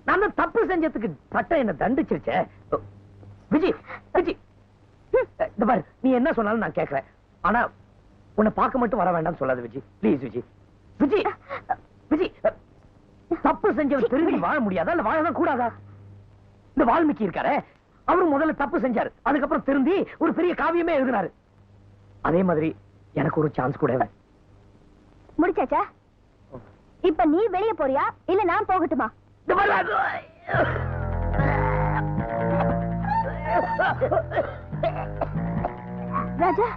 நான் தான் தப்பு செஞ்சதுக்கு சட்டம் என்ன தண்டிச்சிருச்சே. விஜி விஜி இந்த பாரு, நீ என்ன சொன்னாலும் நான் கேட்கிறேன். ஆனா உன்னை பார்க்க மட்டும் வர வேண்டாம் சொல்லாத விஜி. ப்ளீஸ் விஜி. விஜி விஜி தப்பு செஞ்சவன் திரும்பி வாழ முடியாதா இல்ல வாழதான் கூடாதா? இந்த வால்மீகி இருக்காரே, அவரும் முதல்ல தப்பு செஞ்சாரு, அதுக்கப்புறம் திரும்பி ஒரு பெரிய காவியமே எழுதினாரு. அதே மாதிரி எனக்கு ஒரு சான்ஸ் கூட. முடிச்சாச்சா? இப்ப நீ வெளிய போறியா இல்ல நான் போகட்டுமா? ராஜா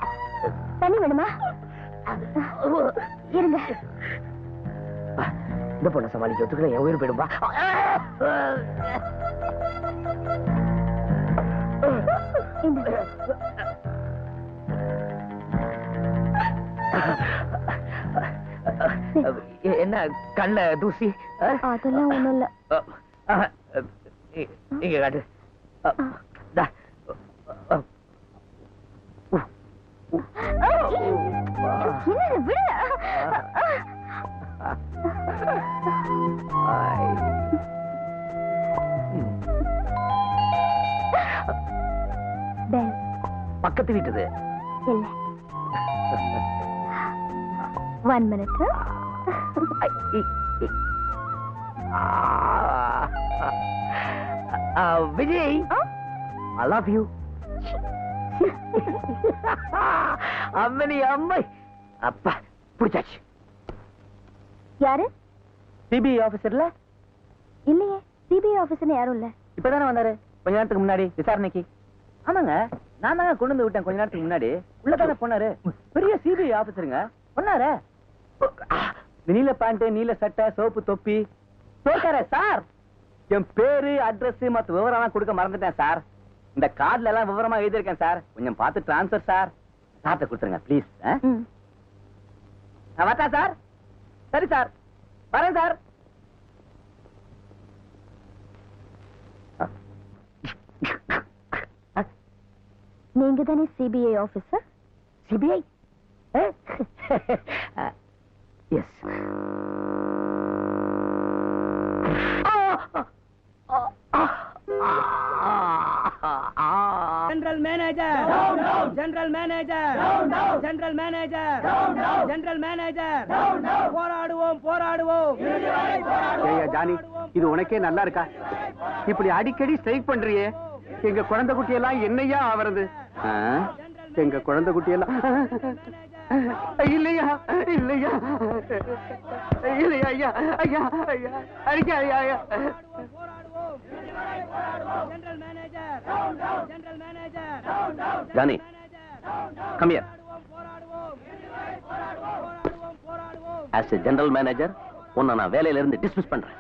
தண்ணி வேணுமா? இருங்க. இந்த பொண்ணை சமாளிக்க ஒத்துக்கல, என் உயிர் போயிடும்பா. என்ன கண்ண தூசி? அதெல்லாம் ஒண்ணும் இல்ல. இங்க காட்டு. என்னது விடு. பெல் பக்கத்து வீட்டுது இல்ல. 1 minute. Vijay, I love you. அம்மனி அம்மை அப்பா பிடிச்சாச்சு. யாரு? சிபிஐ ஆபீசர்ல இல்லையே, சிபிஐ ஆபீசர்னு யாரும் இல்ல. இப்பதானே வந்தாரு கொஞ்ச நேரத்துக்கு முன்னாடி விசாரணைக்கு. ஆமாங்க, நான் தாங்க கொண்டு வந்து விட்டேன் கொஞ்ச நேரத்துக்கு முன்னாடி. உள்ளதானே போனாரு, பெரிய சிபிஐ ஆபீசருங்க. சொன்னாரே, நீல பேண்ட், நீல சட்டை, சோப்பு தொப்பி. சொல்றாரு சார், என் பேரு அட்ரஸ் மத்த விவரம் எல்லாம் கொடுக்க மறந்துட்டேன் சார். இந்த கார்டுல எல்லாம் விவரமா எழுதியிருக்கேன் சார், கொஞ்சம் பார்த்து டிரான்ஸ்பர் சார். சார்ட்ட கொடுத்துருங்க ப்ளீஸ். நான் வரட்டா சார்? சரி சார், வரேன் சார். நீங்க தானே CBI officer? CBI? Yes. General manager, general manager, general manager, general manager, போராடுவோம் போராடுவோம். ஏய்யா ஜானி, இது உனக்கே நல்லா இருக்கா? இப்படி அடிக்கடி ஸ்ட்ரைக் பண்றியே, எங்க குழந்தை குட்டியெல்லாம் என்னையா ஆவறது? எங்க குழந்தை குட்டியெல்லாம் இல்லையா இல்லையா இல்லையா ஐயா ஐயா ஐயா அடிக்க ஐயா ஐயா. General manager, general manager, Johnny come here. As a general manager உன்னை நான் வேலையில இருந்து டிஸ்மிஸ் பண்றேன்.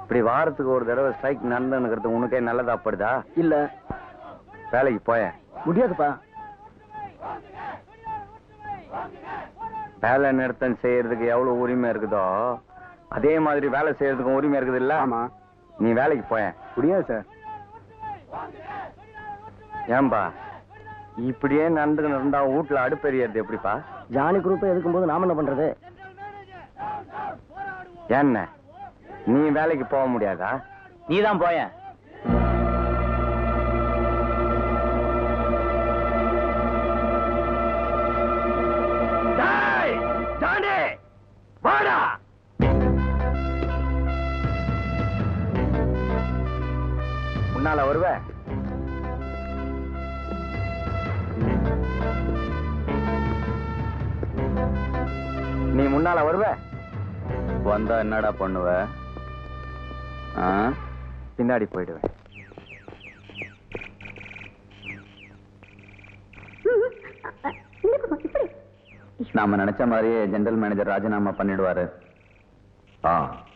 இப்படி வாரத்துக்கு ஒரு தடவை ஸ்ட்ரைக் நடந்துங்கிறது உனக்கே நல்லதா படுதா? இல்ல, வேலைக்கு போய முடியாதுப்பா. வேலை நிறுத்தம் செய்யறதுக்கு எவ்வளவு உரிமை இருக்குதோ அதே மாதிரி வேலை செய்யறதுக்கும் உரிமை இருக்குது இல்ல? ஆமா. நீ வேலைக்கு போய முடியாது சார். ஏன்பா இப்படியே நடந்துக்கணும் இருந்தா வீட்டுல அடுப்பெரியது எப்படிப்பா? ஜானி குரூப் எதுக்கும் போது நாம என்ன பண்றது? என்ன நீ வேலைக்கு போக முடியாதா? நீதான் போய. வாடா. முன்னால வருவ? நீ முன்னால வருவ? வந்தா என்னடா பண்ணுவ? பின்னாடி போயிடுவேன். நாம நினைச்ச மாதிரியே ஜெனரல் மேனேஜர் ராஜினாமா பண்ணிடுவாரு.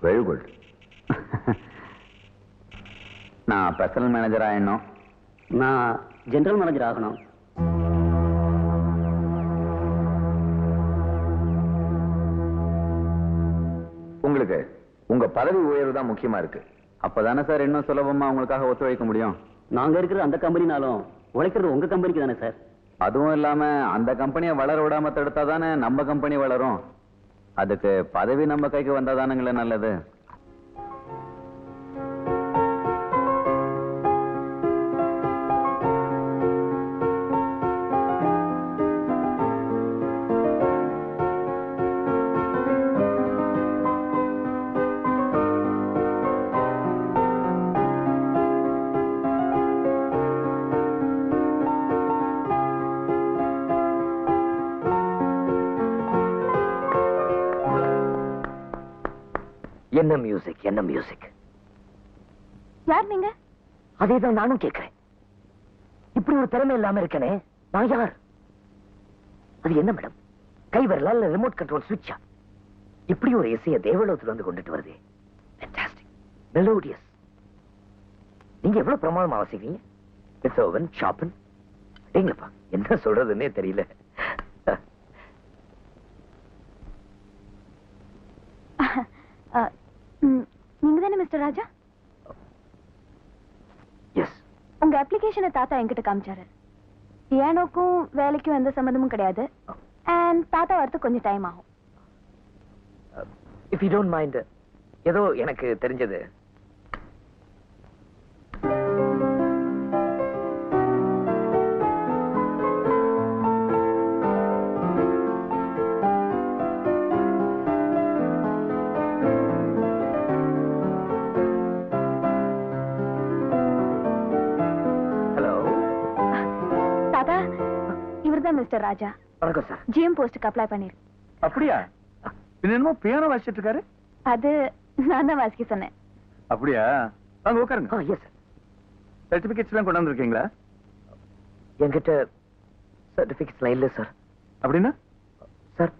Very good. நான் பர்சனல் மேனேஜர் ஆயிடணும். நான் ஜெனரல் மேனேஜர் ஆகணும். உங்களுக்கு உங்க பதவி உயர்வு தான் முக்கியமா இருக்கு. அப்பதானே சார் இன்னும் சுலபமா உங்களுக்காக ஒத்துழைக்க முடியும். நாங்க இருக்கிற அந்த கம்பெனினாலும் உழைக்கிறது உங்க கம்பெனிக்கு தானே சார். அதுவும் இல்லாம அந்த கம்பெனியை வளர விடாம தடுத்தா தானே நம்ம கம்பெனி வளரும். அதுக்கு பதவி நம்ம கைக்கு வந்தாதானுங்களே நல்லது. என்ன மியூசிக், என்ன மியூசிக்? யார் நீங்க? அதேதான் நானும் கேட்கிறேன். இப்படி ஒரு திறமை இல்லாம இருக்கனே, நான் யார்? அது என்ன மேடம், கை வரல இல்ல ரிமோட் கண்ட்ரோல் சுவிட்சா? இப்படி ஒரு இசையை தேவலோகத்துல வந்து கொண்டுட்டு வருது. Fantastic, melodious. நீங்க எவ்வளவு பிரமாதமா வாசிக்கிறீங்க. பெத்தோவன், ஷாப்பன், எங்கப்பா என்ன சொல்றதுன்னே தெரியல. நீங்க தானே மிஸ்டர் ராஜா? எஸ். உங்க அப்ளிகேஷனை தாத்தா என்கிட்ட காமிச்சாரு. பியானோக்கும் வேலைக்கும் எந்த சம்பந்தமும் கிடையாது. அண்ட் தாத்தா வரதுக்கு கொஞ்சம் டைம் ஆகும். இஃப் யூ டோன்ட் மைண்ட், ஏதோ எனக்கு தெரிஞ்சது. மிஸ்டர் ராஜா. வணக்கம் சார். ஜிஎம் போஸ்டுக்கு அப்ளை பண்ணிரு. அப்படியா? என்னமோ பியானோ வாசிச்சிட்டு இருக்காரு. அது நான் தான் வாசிக்க சொன்னேன். அப்படியா? வாங்க உட்காருங்க. Yes sir. சர்டிபிகேட்ஸ் எல்லாம் கொண்டு வந்திருக்கீங்களா? என்கிட்ட சர்டிபிகேட்ஸ்லாம் இல்ல சார். அப்படின்னா? சார்,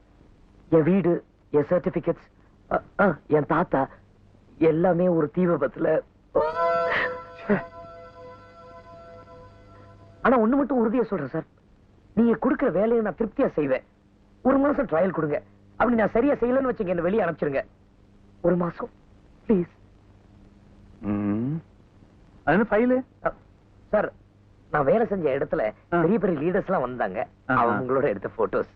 என் வீடு, என் சர்டிபிகேட்ஸ், என் தாத்தா எல்லாமே ஒரு தீ விபத்துல. ஆனா ஒண்ணு மட்டும் உறுதியா சொல்றேன் சார், நீங்க கொடுக்கிற வேலையை நான் திருப்தியா செய்வேன். ஒரு மாசம் ட்ரையல் கொடுங்க. அப்படி நான் சரியா செய்யலன்னு வச்சுங்க, என்ன வெளியே அனுப்பிச்சிருங்க. ஒரு மாசம் ப்ளீஸ். அது ஃபைலு சார், நான் வேலை செஞ்ச இடத்துல பெரிய பெரிய லீடர்ஸ் எல்லாம் வந்தாங்க. அவங்களோட எடுத்த போட்டோஸ்.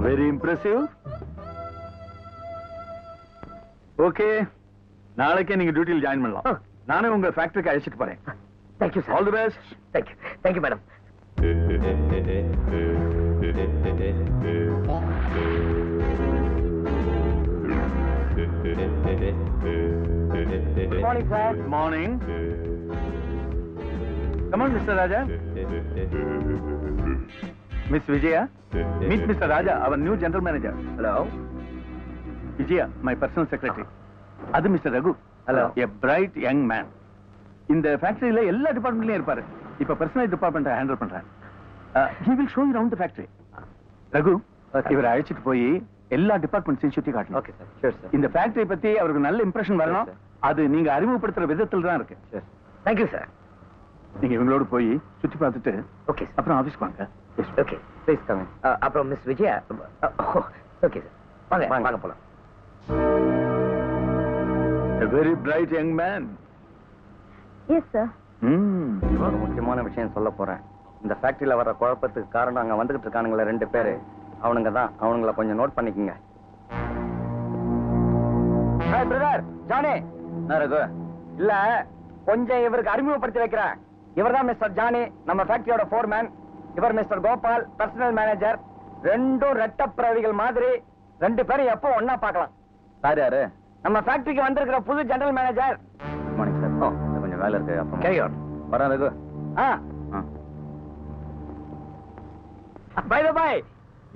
Very impressive. ஓகே, நாளைக்கே நீங்க டியூட்டியில் ஜாயின் பண்ணலாம். நானே உங்க ஃபேக்டரிக்கு அழைச்சிட்டு போறேன். Thank you sir. All the best. Thank you. Thank you madam. Good morning, sir. Good morning. Come on, Mr. Raja. Miss Vijaya, meet Mr. Raja, our new general manager. Hello. Vijaya, my personal secretary. அது Mr. Raghu. Hello. A bright young man. இந்த ஃபேக்டரியில எல்லா டிபார்ட்மெண்ட்லயும் இருப்பாரு. இப்ப பர்சனல் டிபார்ட்மெண்ட் ஹேண்டில் பண்றாரு. He will show you around the factory. Raghu, இவரை அழைச்சிட்டு போய் எல்லா டிபார்ட்மெண்ட்ஸையும் சுத்தி காட்டணும். Okay sir. Sure sir. இந்த ஃபேக்டரி பத்தி அவருக்கு நல்ல இம்ப்ரெஷன் வரணும். அது நீங்க அறிமுகப்படுத்துற விதத்துல தான் இருக்கு. Thank you sir. நீங்க இவங்களோட போய் சுத்தி பார்த்துட்டு ஓகே சார். அப்புறம் ஆபீஸ்க்கு வாங்க. Okay, please come. அப்புறம் மிஸ் விஜயா. ஓகே சார், வாங்க வாங்க போலாம். A very bright young man. Yes sir. ஒரு முக்கியமான விஷயம் சொல்ல போறேன். இந்த ஃபேக்டரியில வர குழப்பத்துக்கு காரணம் அங்க வந்துகிட்டு இருக்கானுங்களே 2 பேரு, அவனுங்க தான். அவனுங்களை கொஞ்சம் நோட் பண்ணிக்கங்க. Brother Johnny. ரகு, இல்ல கொஞ்சம் இவருக்கு அறிமுகப்படுத்தி வைக்கிறேன். இவர் தான் மிஸ்டர் ஜானி, நம்ம ஃபேக்டரியோட ஃபோர்மேன். இவர் மிஸ்டர் கோபால், பர்சனல் மேனேஜர். ரெண்டும் ரெட்ட பிறவிகள் மாதிரி 2 பேரும் எப்போ ஒன்னா பார்க்கலாம். சார் யாரு? நம்ம ஃபேக்டரிக்கு வந்திருக்கிற புது general manager. Good morning sir. கொஞ்சம் வேலை இருக்கு, அப்புறம் கேரி ஆன். வரேன் ரகு. பை த பை,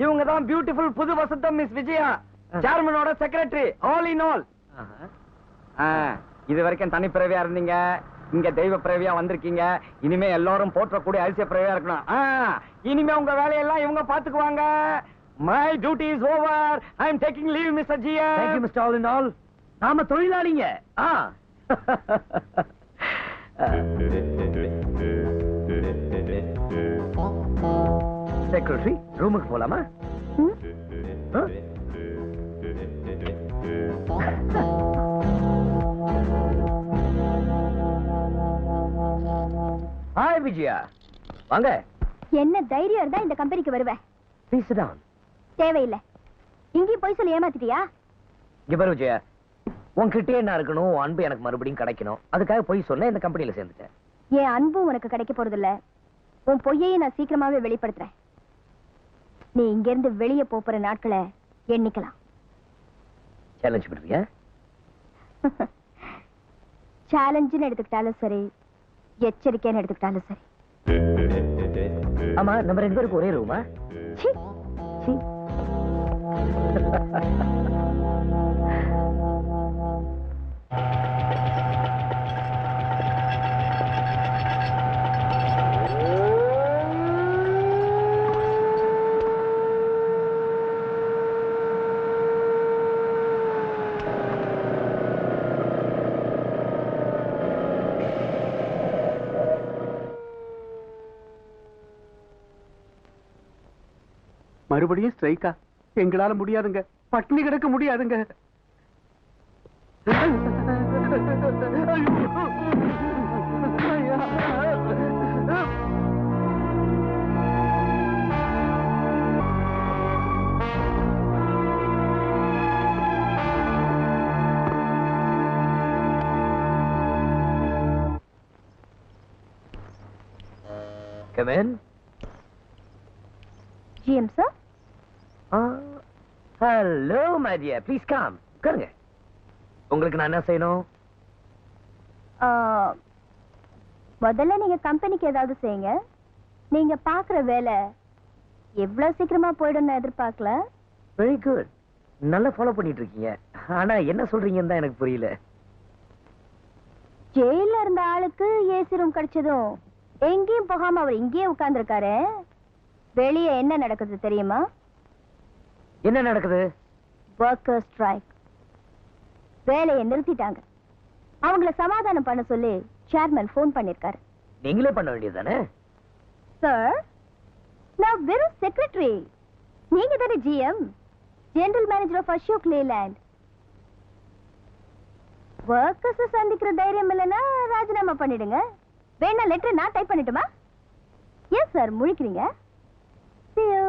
இவங்க தான் பியூட்டிஃபுல் புது வசந்தம் மிஸ் விஜயா, சேர்மனோட செக்ரட்டரி, ஆல் இன் ஆல். இது வரைக்கும் தனி பிறவியா இருந்தீங்க, இங்க தெய்வ பிறவியா வந்திருக்கீங்க. இனிமே எல்லாரும் போற்றக்கூடிய அதிசய பிறவியா இருக்கணும். இனிமே உங்க வேலையெல்லாம் இவங்க பாத்துக்குவாங்க. My duty is over. I am taking leave mister Zia. Thank you mister all in all. நாம தொழிலாளிங்க. செக்ரட்டரி, ரூமுக்கு போலாமா? ஹாய் விஜயா, வாங்க. என்ன தைரியம் இருந்தா இந்த கம்பெனிக்கு வருவேன்? Please sit down. தேவையில்லை. இங்கேயும் போய் சொல்லி ஏமாத்திட்டியா? இங்க பாரு விஜயா, உன்கிட்டே என்ன இருக்கணும், உன் அன்பு எனக்கு மறுபடியும் கிடைக்கணும். அதுக்காக போய் சொன்ன இந்த கம்பெனியில சேர்ந்துட்டேன். என் அன்பும் உனக்கு கிடைக்க போறதில்ல. உன் பொய்யையும் நான் சீக்கிரமாவே வெளிப்படுத்துறேன். நீ இங்க இருந்து வெளியே போற நாட்களை எண்ணிக்கலாம். சேலஞ்ச் பண்றியா? சேலஞ்சுன்னு எடுத்துக்கிட்டாலும் சரி, எச்சரிக்கைன்னு எடுத்துக்கிட்டாலும் சரி. ஆமா, நம்ம 2 பேருக்கு ஒரே ரூமா? சீ. சீ. மறுபடியும் ஸ்ட்ரைக்கா? எங்களால முடியாதுங்க, பட்டினி கிடக்க முடியாதுங்க. Come in. GM sir? Ah. Hello my dear, please come. உட்காருங்க. உங்களுக்கு நான் என்ன செய்யணும்? முதல்ல நீங்க கம்பெனிக்கு ஏதாவது செய்யுங்க. நீங்க பாக்குற வேலை எவ்வளவு சீக்கிரமா போயிடும்னு எதிர்பார்க்கல. Very good. நல்லா ஃபாலோ பண்ணிட்டு இருக்கீங்க. ஆனா என்ன சொல்றீங்கன்னு தான் எனக்கு புரியல. ஜெயில இருந்த ஆளுக்கு ஏசி ரூம் கிடைச்சதும் எங்கேயும் போகாம அவர் இங்கேயே உட்கார்ந்துருக்காரு. வெளியே என்ன நடக்குது தெரியுமா? என்ன நடக்குது? Worker strike. வேலையை நிறுத்திட்டாங்க. அவங்கள சமாதானம் பண்ண சொல்லி சேர்மன் போன் பண்ணிருக்காரு. நீங்களே பண்ண வேண்டியதுதானே? சார், நான் வெறும் செக்ரட்டரி. நீங்க தானே GM, general manager of Ashok Leyland. Workers சந்திக்கிற தைரியம் இல்லைன்னா ராஜினாமா பண்ணிடுங்க. வேணா லெட்டர் நான் டைப் பண்ணட்டுமா? எஸ் சார், முழிக்கிறீங்க. See you.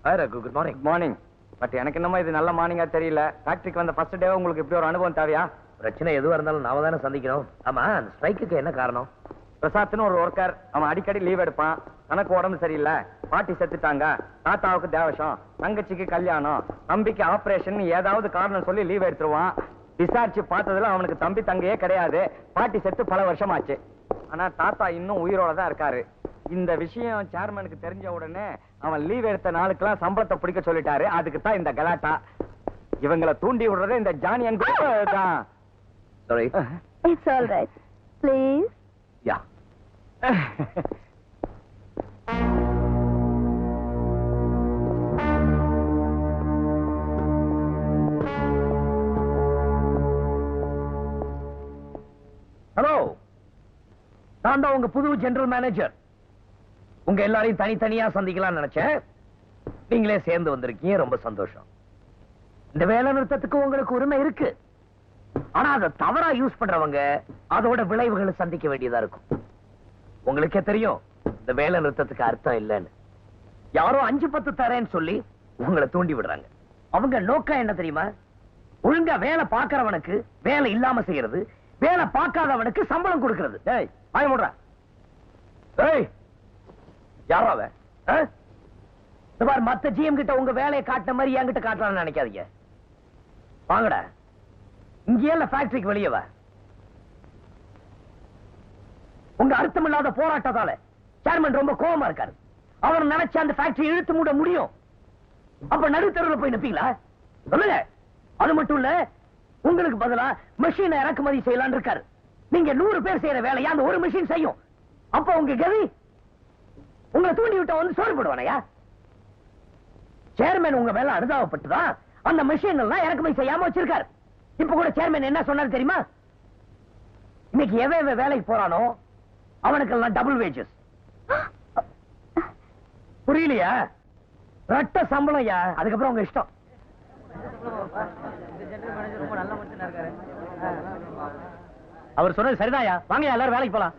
Hi Raghu, good morning. Morning. But எனக்கு என்னமோ இது நல்ல மார்னிங்கா தெரியல. ஃபேக்டரிக்கு வந்த ஃபர்ஸ்ட் டே உங்களுக்கு இப்படி ஒரு அனுபவம் தேவையா? பிரச்சனை எதுவா இருந்தாலும் நாம தானே சந்திக்கணும். ஆமா, அந்த ஸ்ட்ரைக்குக்கு என்ன காரணம்? பிரசாத்னு ஒரு ஒர்க்கர், அவன் அடிக்கடி லீவ் எடுப்பான். தனக்கு உடம்பு சரியில்லை, பாட்டி செத்துட்டாங்க, தாத்தாவுக்கு தேவசம், தங்கச்சிக்கு கல்யாணம், தம்பிக்கு ஆபரேஷன், ஏதாவது காரணம் சொல்லி லீவ் எடுத்துருவான். விசாரிச்சு பார்த்ததுல அவனுக்கு தம்பி தங்கையே கிடையாது. பாட்டி செத்து பல வருஷம் ஆச்சு. ஆனா தாத்தா இன்னும் உயிரோட தான் இருக்காரு. இந்த விஷயம் சேர்மனுக்கு தெரிஞ்ச உடனே அவன் லீவ் எடுத்த நாளுக்கெல்லாம் சம்பளத்தை பிடிக்க சொல்லிட்டாரு. அதுக்கு தான் இந்த கலாட்டா. இவங்களை தூண்டி விடுறது இந்த ஜானியன் குரூப் தான். Sorry. It's all right. Please. Yeah. Hello, நான் தான் உங்க புது ஜெனரல் மேனேஜர். உங்க எல்லாரையும் தனித்தனியா சந்திக்கலாம்னு நினைச்சேன். நீங்களே சேர்ந்து வந்திருக்கீங்க, ரொம்ப சந்தோஷம். இந்த வேலை நிறுத்தத்துக்கு உங்களுக்கு உரிமை இருக்கு. ஆனா அதை தவறா யூஸ் பண்றவங்க அதோட விளைவுகளை சந்திக்க வேண்டியதா இருக்கும். உங்களுக்கே தெரியும் இந்த வேலை நிறுத்தத்துக்கு அர்த்தம் இல்லைன்னு. யாரோ 5-10 தரேன்னு சொல்லி உங்களை தூண்டி விடுறாங்க. அவங்க நோக்கம் என்ன தெரியுமா? ஒழுங்கா வேலை பார்க்கறவனுக்கு வேலை இல்லாம செய்யறது, வேலை பார்க்காதவனுக்கு சம்பளம் கொடுக்கிறது. ஏய், வாய மூடுற. ஏய், யாரோ அவன்? மத்த ஜிஎம் கிட்ட உங்க வேலையை காட்டின மாதிரி என்கிட்ட காட்டலாம்னு நினைக்காதீங்க. வாங்கடா, இங்கே ஃபேக்டரிக்கு வெளியே வா. உங்க அர்த்தமில்லாத போராட்டத்தால சேர்மன் ரொம்ப கோபமா இருக்காரு. அவர் நினைச்ச அந்த ஃபேக்டரி இழுத்து மூட முடியும். அப்ப நடுத்தருவில் போய் நிப்பீங்களா? சொல்லுங்க. அது மட்டும் இல்ல, உங்களுக்கு பதிலா மெஷினை இறக்குமதி செய்யலாம்னு இருக்காரு. நீங்க 100 பேர் செய்யற வேலையா அந்த ஒரு மெஷின் செய்யும். அப்ப உங்க கதி உங்களை தூண்டி விட்ட வந்து சோறு போடுவானையா? சேர்மன் உங்க மேல அனுதாபப்பட்டுதான் அந்த மெஷின் எல்லாம் இறக்குமதி செய்யாம வச்சிருக்காரு. இப்ப கூட சேர்மன் என்ன சொன்னாரு தெரியுமா? இன்னைக்கு எவன் வேலைக்கு போறானோ அவனுக்கெல்லாம் டபுள் வேஜஸ். புரியலையா? ரெட்ட சம்பளம். அதுக்கப்புறம் உங்க இஷ்டம். அவர் சொன்னது சரிதாயா. வாங்க எல்லாரும் வேலைக்கு போலாம்.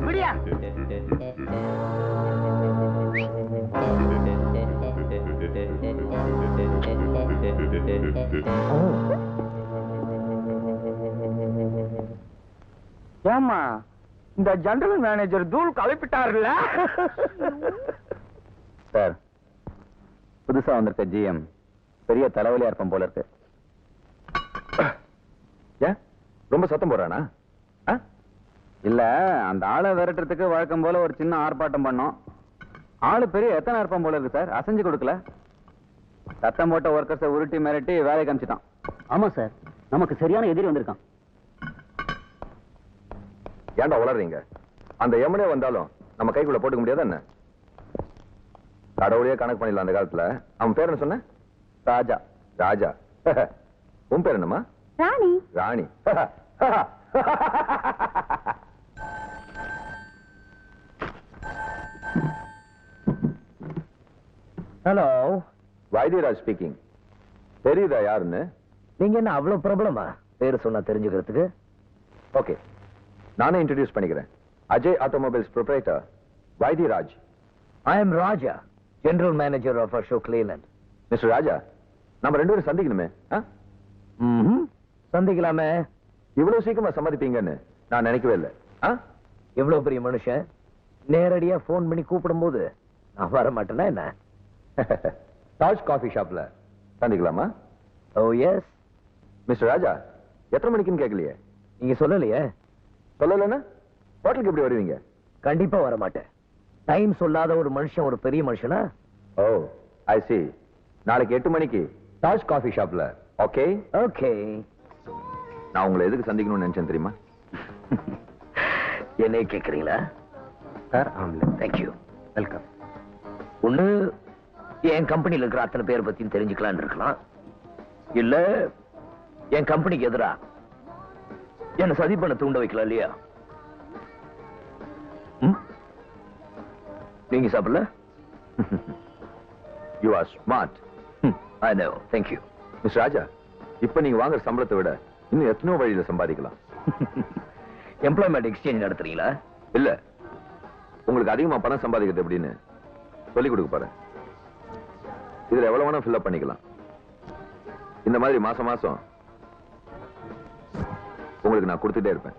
விடியா. ஏமா இந்த ஜெனரல் மேனேஜர் தூள் கலப்பிட்டாருல்ல? சார், புதுசா வந்திருக்க ஜிஎம் பெரிய தலைவலியா இருப்போம் போல இருக்கு. ஏன் ரொம்ப சத்தம் போறானா? இல்ல, அந்த ஆளை விரட்டுறதுக்கு வழக்கம் போல ஒரு சின்ன ஆர்ப்பாட்டம் பண்ணோம். ஆளு பெரிய எத்தனை இருப்போம் போல இருக்கு சார். அசைஞ்சு கொடுக்கல. சத்தம் போட்ட ஒர்க்கர்ஸை உருட்டி மிரட்டி வேலை காமிச்சிட்டான். ஆமா சார், நமக்கு சரியான எதிரி வந்திருக்கான். ஏன்டா வளர்றீங்க? அந்த எமனே வந்தாலும் நம்ம கைக்குள்ள போட்டுக்க முடியாத என்ன? கடவுளையே கணக்கு பண்ணிடலாம். அந்த காலத்துல அவன் பேர் என்ன சொன்ன? ராஜா. ராஜா. உன் பேர் என்னம்மா? ராணி. ராணி. Hello, Vaithiyaraj speaking. தெரியுதா யாருன்னு? நீங்க என்ன அவ்வளவு பிரபலமா? பேரு சொன்னா தெரிஞ்சுக்கிறதுக்கு. ஓகே, நானே இன்ட்ரோடியூஸ் பண்ணிக்கிறேன். Ajay automobiles proprietor Vaithiyaraj. I am Raja, General Manager of Ashok Leyland. Mister Raja, நம்ம 2 பேரும் சந்திக்கணுமே. சந்திக்கலாமே. இவ்வளவு சீக்கிரமா சம்மதிப்பீங்கன்னு நான் நினைக்கவே இல்லை. எவ்வளவு பெரிய மனுஷன், நேரடியா போன் பண்ணி கூப்பிடும் போது நான் வர மாட்டேன்னா என்ன? தாஜ் காஃபி ஷாப்ல சந்திக்கலாமா? ஓ எஸ். மிஸ்டர் ராஜா, எத்தனை மணிக்குன்னு கேட்கலையே? நீங்க சொல்லலையே. சொல்லலன்னா ஹோட்டலுக்கு எப்படி வருவீங்க? கண்டிப்பா வர மாட்டேன். டைம் சொல்லாத ஒரு மனுஷன் ஒரு பெரிய மனுஷனா? ஓ ஐ சி. நாளைக்கு 8 மணிக்கு தாஜ் காஃபி ஷாப்ல. Okay okay. நான் உங்களை எதுக்கு சந்திக்கணும்னு நினைச்சேன் தெரியுமா? என்னைய கேக்குறீங்களா? Sir omelette. தேங்க்யூ. வெல்கம். ஒண்ணு என் கம்பெனியில் இருக்கிற அத்தனை பேர் பத்தியும் தெரிஞ்சுக்கலான்னு இருக்கலாம், இல்ல என் கம்பெனிக்கு எதிரா என்ன சதி பண்ண தூண்ட வைக்கலாம் இல்லையா? நீங்க சாப்பிடல? You are smart. I know. Thank you. Mister Raja, இப்ப நீங்க வாங்குற சம்பளத்தை விட இன்னும் எத்தனையோ வழியில சம்பாதிக்கலாம். எம்ப்ளாய்மெண்ட் எக்ஸ்சேஞ்ச் நடத்துறீங்களா? இல்ல, உங்களுக்கு அதிகமா பணம் சம்பாதிக்கிறது எப்படின்னு சொல்லிக் கொடுக்க போறேன். இதுல எவ்வளவு வேணா ஃபில் அப் பண்ணிக்கலாம். இந்த மாதிரி மாசம் மாசம் உங்களுக்கு நான் கொடுத்துட்டே இருப்பேன்.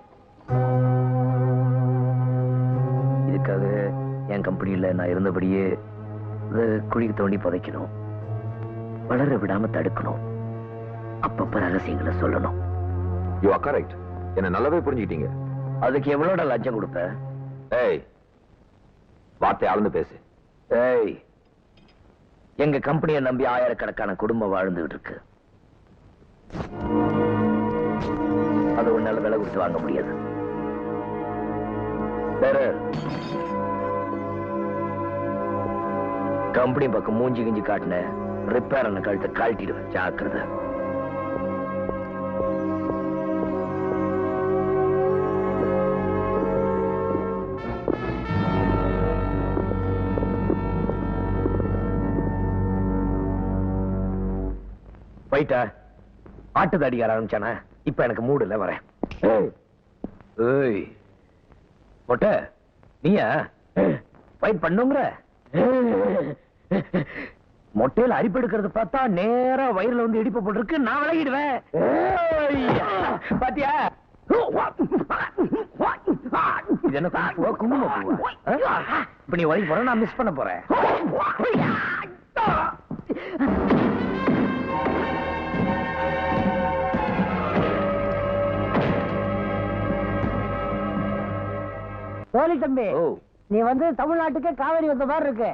இதுக்காக என் கம்பெனியில நான் இருந்தபடியே குழிக்கு தோண்டி புதைக்கணும், வளர விடாம தடுக்கணும், அப்பப்ப ரகசியங்களை சொல்லணும். You are correct. என்ன நல்லாவே புரிஞ்சுக்கிட்டீங்க. அதுக்கு எவ்வளோட லஞ்சம் கொடுப்ப? ஏய், வார்த்தை ஆழ்ந்து பேசு. ஏய், எங்க கம்பெனியை நம்பி ஆயிரக்கணக்கான குடும்பம் வாழ்ந்துகிட்டு இருக்கு. அது உன்னால விலை கொடுத்து வாங்க முடியாது. வேற கம்பெனி பக்கம் மூஞ்சி கிஞ்சி காட்டின ரிப்பேர் அண்ணன் கழுத்தை கழட்டிடுவேன். ஜாக்கிரதை. போயிட்டா ஆட்டு அடிக்க ஆரம்பிச்சானா? இப்ப எனக்கு மூடு இல்ல, வரேன். ஏய் மொட்டை, நீயா ஃபைட் பண்ணுங்கிற? மொட்டையில அரிப்பு எடுக்கிறது பார்த்தா நேரா வயிறுல வந்து இடிப்பு போட்டுருக்கு. நான் விலகிடுவேன். பாத்தியா? இது என்ன குங்குமம் பூவா? இப்ப நீ வழி போற, நான் மிஸ் பண்ண போறேன். சோழி தம்பி, ஓ, நீ வந்து தமிழ்நாட்டுக்கு காவேரி வந்த மாதிரி இருக்கு.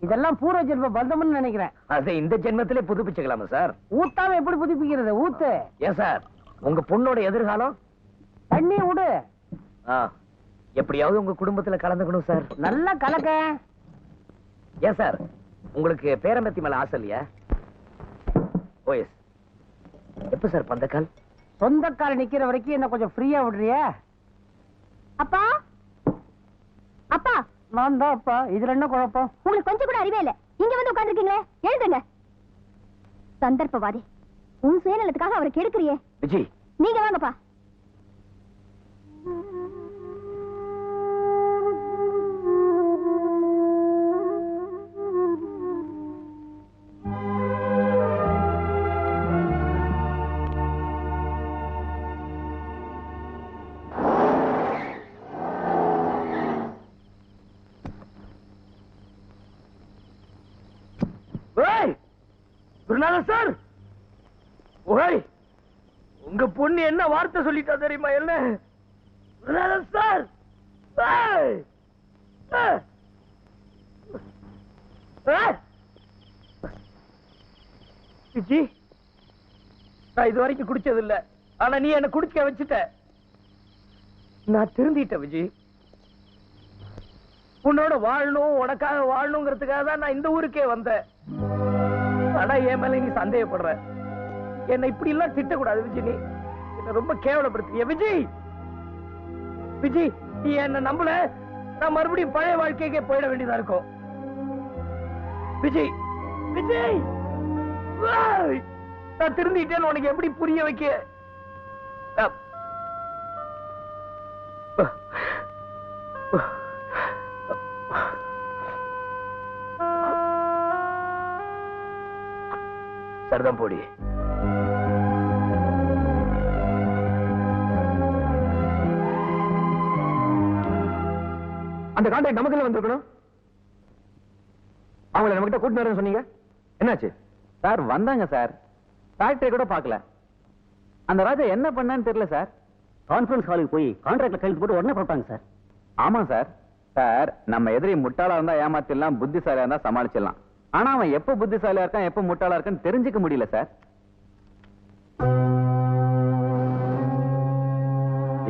இதெல்லாம் பூர்வ ஜென்ம பந்தம்னு நினைக்கிறேன். அதை இந்த ஜென்மத்திலே புதுப்பிச்சுக்கலாமா சார்? ஊத்தாம எப்படி புதுப்பிக்கிறது? ஊத்து. ஏன் சார், உங்க பொண்ணோட எதிர்காலம்? தண்ணி விடு. எப்படியாவது உங்க குடும்பத்துல கலந்துக்கணும் சார். நல்லா கலக்க. ஏன் சார், உங்களுக்கு பேரம்பத்தி மேல ஆசை இல்லையா? ஓ எஸ். எப்ப சார் பந்தக்கால்? சொந்தக்கார நிக்கிற வரைக்கும் என்ன கொஞ்சம் ஃப்ரீயா விடுறியா? அப்பா, அப்பா, நான் தான் அப்பா. இதுல என்ன குழப்பம்? உங்களுக்கு கொஞ்சம் கூட அறிவே இல்ல. இங்க வந்து உட்கார்ந்துருக்கீங்களே, எழுதுங்க. சந்தர்ப்பவாதி, உன் சுயநலத்துக்காக அவரை கெடுக்கிறியே. விஜய், நீங்க வாங்கப்பா. சார், உங்க பொண்ணு என்ன வார்த்தை சொல்லிட்டா தெரியுமா? என்ன சார்? விஜி, நான் இது வரைக்கும் குடிச்சது இல்ல, ஆனா நீ என்ன குடிக்க வச்சுட்ட. நான் திருந்திட்டேன் விஜி. உன்னோட வாழணும், உனக்காக வாழணுங்கிறதுக்காக தான் நான் இந்த ஊருக்கே வந்தேன். ஆனா என் மேல நீ சந்தேகப்படுற. என்ன இப்படி எல்லாம் திட்டக்கூடாது விஜய். நீ என்ன ரொம்ப கேவலப்படுத்திய விஜய். விஜய், நீ என்ன நம்பல, நான் மறுபடியும் பழைய வாழ்க்கைக்கே போயிட வேண்டியதா இருக்கும். விஜய், விஜய், நான் திருந்திட்டேன்னு உனக்கு எப்படி புரிய வைக்க? சரிதான் போடி. அந்த கான்ட்ராக்ட் நமக்குள்ள வந்திருக்கணும். அவங்கள நம்மகிட்ட கூட்டிட்டு வரேன்னு சொன்னீங்க, என்னாச்சு? சார் வந்தாங்க சார், ஃபேக்டரி கூட பார்க்கல. அந்த ராஜா என்ன பண்ணான்னு தெரியல சார். கான்ஃபரன்ஸ் ஹாலுக்கு போய் கான்ட்ராக்ட்ல கையெழுத்து போட்டு உடனே போட்டாங்க சார். ஆமா சார். சார் நம்ம எதிரி முட்டாளா இருந்தா ஏமாத்திடலாம், புத்திசாலியா இருந்தா சமாளிச்சிடலாம். ஆனா அவன் எப்ப புத்திசாலியா இருக்கான் எப்ப முட்டாளா இருக்கான்னு தெரிஞ்சுக்க முடியல சார்.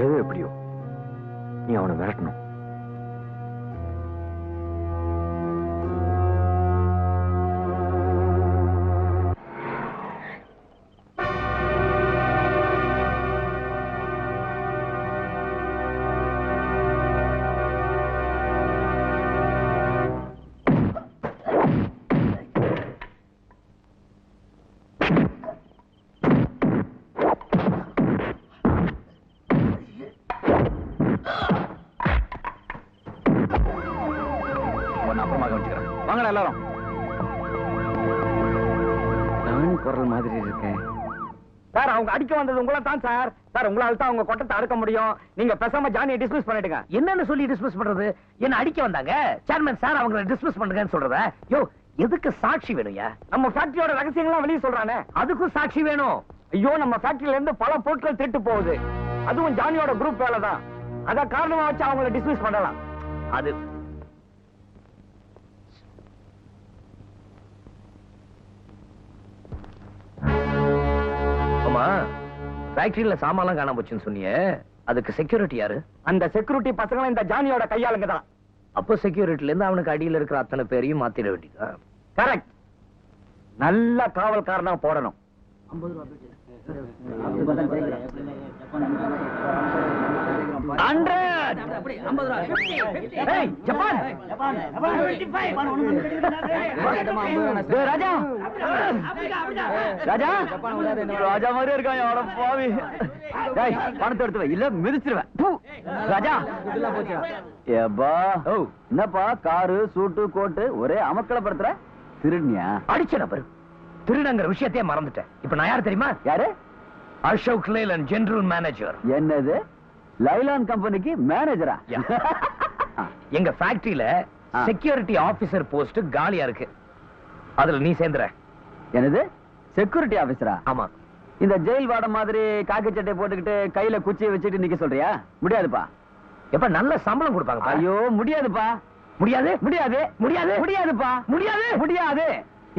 எது எப்படியோ நீ அவனை விரட்டணும். வாங்கடா எல்லாரும். நான் குரல் மாதிரி இருக்கேன் சார். அவங்க அடிக்க வந்தது உங்களை தான் சார். சார் உங்களால தான் அவங்க கொட்டத்தை அடக்க முடியும். நீங்க பேசாம ஜானியை டிஸ்மிஸ் பண்ணிடுங்க. என்னன்னு சொல்லி டிஸ்மிஸ் பண்றது? என்ன அடிக்க வந்தாங்க சேர்மன் சார், அவங்களை டிஸ்மிஸ் பண்ணுங்கன்னு சொல்றத? யோ, எதுக்கு சாட்சி வேணும்யா? நம்ம ஃபேக்டரியோட ரகசியங்கள்லாம் வெளியே சொல்றானே, அதுக்கும் சாட்சி வேணும். ஐயோ நம்ம ஃபேக்டரியில இருந்து பல பொருட்கள் திருட்டு போகுது. அதுவும் ஜானியோட குரூப் வேலை தான். அத காரணமா வச்சு அவங்கள டிஸ்மிஸ் பண்ணலாம். அது ஆமா, ஃபேக்டரியில சாமான்லாம் காணாம போச்சுன்னு சொன்னியே, அதுக்கு செக்யூரிட்டி யாரு? அந்த செக்யூரிட்டி பசங்களும் இந்த ஜானியோட கையாளுங்க தான். அப்போ செக்யூரிட்டில இருந்து அவனுக்கு அடியில இருக்கிற அத்தனை பேரையும் மாத்திட வேண்டியதா? கரெக்ட். நல்ல காவல்காரனா போடணும். ராஜா ராஜா ராஜா மாதிரி இருக்கான். பாவி, பணத்தை எடுத்து வை, இல்ல மிதிச்சிருவேன். ராஜா ஏப்பா, என்னப்பா காரு சூட்டு கோட்டு ஒரே அமக்கலப்படுத்துற? திருடியா? அடிச்ச நபர் திருடங்கிற விஷயத்தையே மறந்துட்டேன். இப்ப நான் யார் தெரியுமா? யாரு? Ashok Leyland, general manager. என்னது, லைலான் கம்பெனிக்கு மேனேஜரா? எங்க ஃபேக்டரியில செக்யூரிட்டி ஆபீசர் போஸ்ட் காலியா இருக்கு, அதுல நீ சேர்ந்துற. என்னது, செக்யூரிட்டி ஆபீசரா? ஆமா. இந்த ஜெயில் வாட மாதிரி காக்கி சட்டை போட்டுக்கிட்டு கையில குச்சியை வச்சுட்டு நிக்க சொல்றியா? முடியாதுப்பா. எப்ப நல்ல சம்பளம் கொடுப்பாங்க? ஐயோ முடியாதுப்பா. முடியாது முடியாது முடியாது முடியாதுப்பா. முடியாது முடியாது.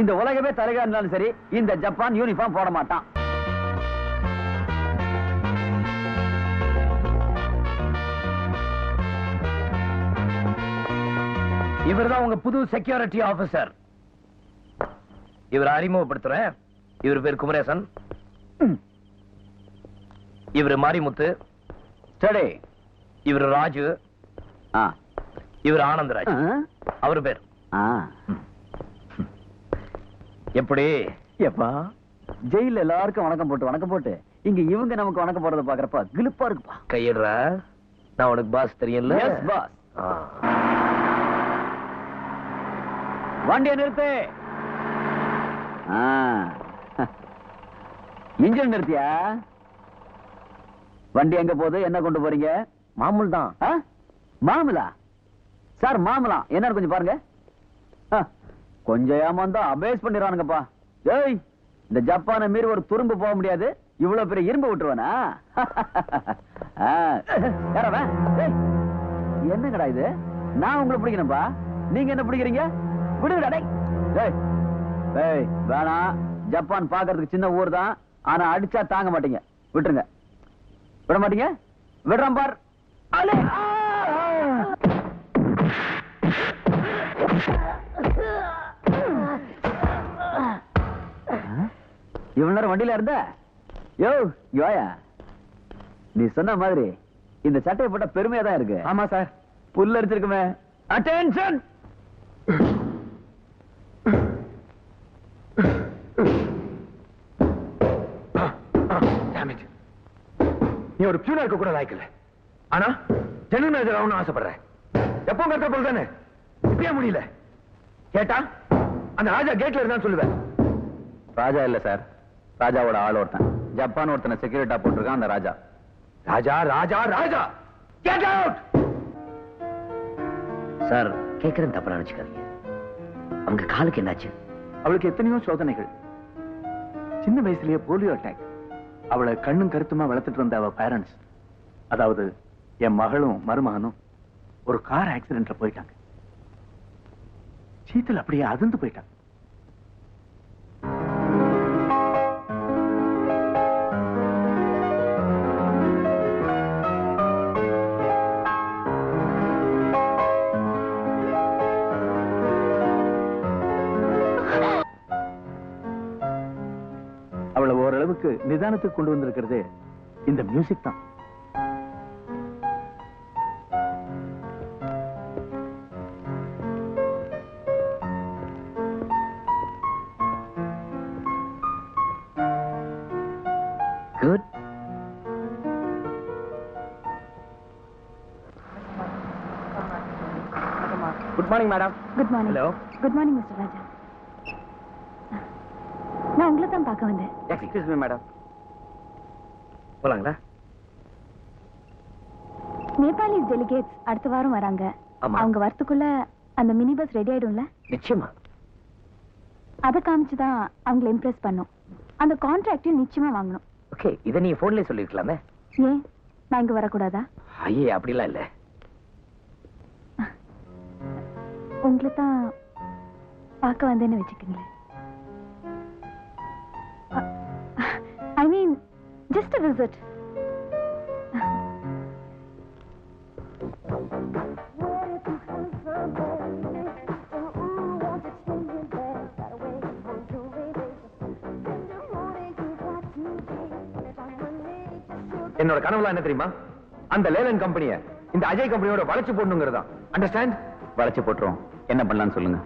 இந்த உலகமே தலைகா இருந்தாலும் சரி, இந்த ஜப்பான் யூனிஃபார்ம் போட மாட்டான். இவர்தான் உங்க புது செக்யூரிட்டி ஆபீசர். இவர் அறிமுகப்படுத்துறேன். இவர் பேர் குமரேசன், இவர் மாரிமுத்து, சரி. இவர் ராஜு, இவர் ஆனந்தராஜ், அவர் பேர். எப்படி? எப்பா, ஜெயில எல்லாருக்கும் வணக்கம் போட்டு இங்க இவங்க நமக்கு வணக்கம் போடுறத பாக்குறப்ப கிளிப்பா இருக்குப்பா. கையிடுற, நான் உனக்கு பாஸ் தெரியும்ல? பாஸ். வண்டியை நிறுத்து. இன்ஜின் நிறுத்தியா? வண்டி எங்க போகுது, என்ன கொண்டு போறீங்க? மாமூல் தான். மாமலா? சார் மாமலா என்ன கொஞ்சம் பாருங்க. கொஞ்சம் ஏமாந்தா அபேஸ் பண்ணிடுவானுங்கப்பா. ஏய், இந்த ஜப்பானை மீறி ஒரு துரும்பு போக முடியாது. இவ்வளவு பெரிய இரும்பு விட்டுருவானா? என்னங்கடா இது? நான் உங்களை பிடிக்கணும்பா, நீங்க என்ன பிடிக்கிறீங்க? விடுங்கடா. வேணாம், ஜப்பான் பாக்குறதுக்கு சின்ன ஊர் தான், ஆனா அடிச்சா தாங்க மாட்டீங்க. விட்டுருங்க. விட மாட்டீங்க? விடுறேன் பார். இவ்வளவு நேரம் வண்டியில இருந்த? யோ யோயா, நீ சொன்ன மாதிரி இந்த சட்டையை போட்ட பெருமையா தான் இருக்கு. ஆமா சார். புல்ல அடிச்சிருக்குமே. அட்டென்ஷன். நீ ஒரு பியூனா இருக்க கூட லாய்க்கல, ஆனா ஜெனரல் மேனேஜர் ஆகணும்னு ஆசைப்படுறேன். எப்போ கற்ற போல் தானே, இப்பயே முடியல. கேட்டா அந்த ராஜா கேட்ல இருந்தான்னு சொல்லுவேன். ராஜா இல்ல சார், ராஜாவோட ஆள் ஒருத்தன். ஜப்பான் ஒருத்தனை செக்யூரிட்டா போட்டிருக்கான் அந்த ராஜா. Raja Raja Raja get out. Sir கேக்குறேன், தப்பா நினைச்சுக்காதீங்க. அவங்க காலுக்கு என்னாச்சு? அவளுக்கு எத்தனையோ சோதனைகள். சின்ன வயசுலயே போலியோ அட்டாக். அவளை கண்ணும் கருத்துமா வளர்த்துட்டு வந்த அவ பேரண்ட்ஸ், அதாவது என் மகளும் மருமகனும் ஒரு கார் ஆக்சிடென்ட்ல போயிட்டாங்க. சீத்தல் அப்படியே அதிர்ந்து போயிட்டாங்க. அவளை ஓரளவுக்கு நிதானத்துக்கு கொண்டு வந்திருக்கிறது இந்த மியூசிக் தான். Good. Good morning madam. Good morning. Hello. Good morning mister Raja. நான் உங்களை தான் பார்க்க வந்தேன். Excuse me madam. போலாங்களா? நேபாளிஸ் டெலிகேட்ஸ் அடுத்த வாரம் வராங்க. ஆமா. அவங்க வரத்துக்குள்ள அந்த மினி பஸ் ரெடி ஆயிடும்ல? நிச்சயமா. அதை காமிச்சுதான் அவங்களை இம்ப்ரெஸ் பண்ணும். அந்த கான்ட்ராக்டையும் நிச்சயமா வாங்கணும். ஓகே, இதை நீங்க போன்லயே சொல்லிருக்கலாமே. ஏன் நான் இங்க வரக்கூடாதா? ஐயே, அப்படிலாம் இல்ல. உங்களை தான் பார்க்க வந்தேன்னு வச்சுக்கோங்களேன். ஐ மீன் ஜஸ்ட் a visit. என்னோட கனவுலாம் என்ன தெரியுமா? அந்த லேலன் கம்பெனியை இந்த அஜய் கம்பெனியோட வளைச்சு போடணுங்கிறதா. அண்டர்ஸ்டாண்ட்? வளைச்சு போட்டுரும். என்ன பண்ணலாம்னு சொல்லுங்க.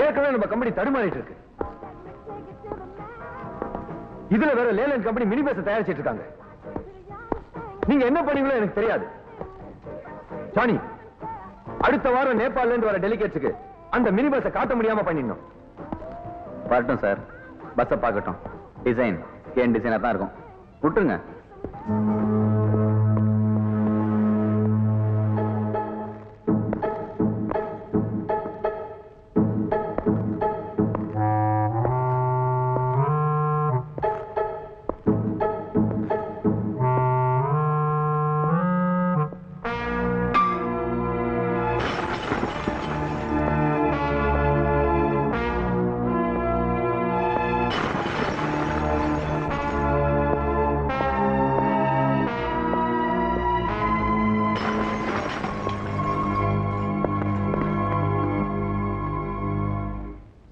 ஏற்கனவே நம்ம கம்பெனி தடுமாறிட்டு இருக்கு. இதுல வேற லேலன் கம்பெனி மினி பஸ் தயாரிச்சிட்டு இருக்காங்க. நீங்க என்ன பண்ணீங்களோ எனக்கு தெரியாது. ஜானி, அடுத்த வாரம் நேபாள்ல இருந்து வர டெலிகேட்ஸுக்கு அந்த மினி பஸ் காட்ட முடியாம பண்ணிடணும். வரட்டும் சார், பஸ்ஸை பார்க்கட்டும். டிசைன் ஏன் டிசைனா தான் இருக்கும். விட்டுருங்க.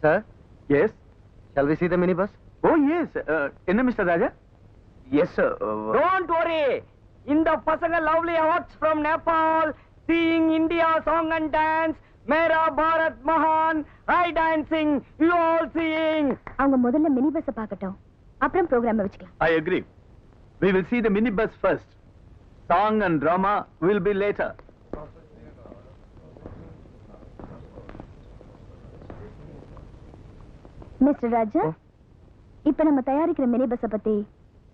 Sir? Yes. Shall we see the minibus? Oh yes. என்ன mister Raja? Yes, sir. Don't worry. இந்த பசங்க lovely hearts from Nepal seeing India song and dance. Mera Bharat Mahan. I dancing. You all seeing. அவங்க முதல்ல மினி பஸ் பார்க்கட்டும், அப்புறம் ப்ரோக்ராம் வச்சுக்கலாம். I agree. We will see the minibus first. Song and drama will be later. Mister Raja, இப்ப நம்ம தயாரிக்கிற மினி பஸ் பத்தி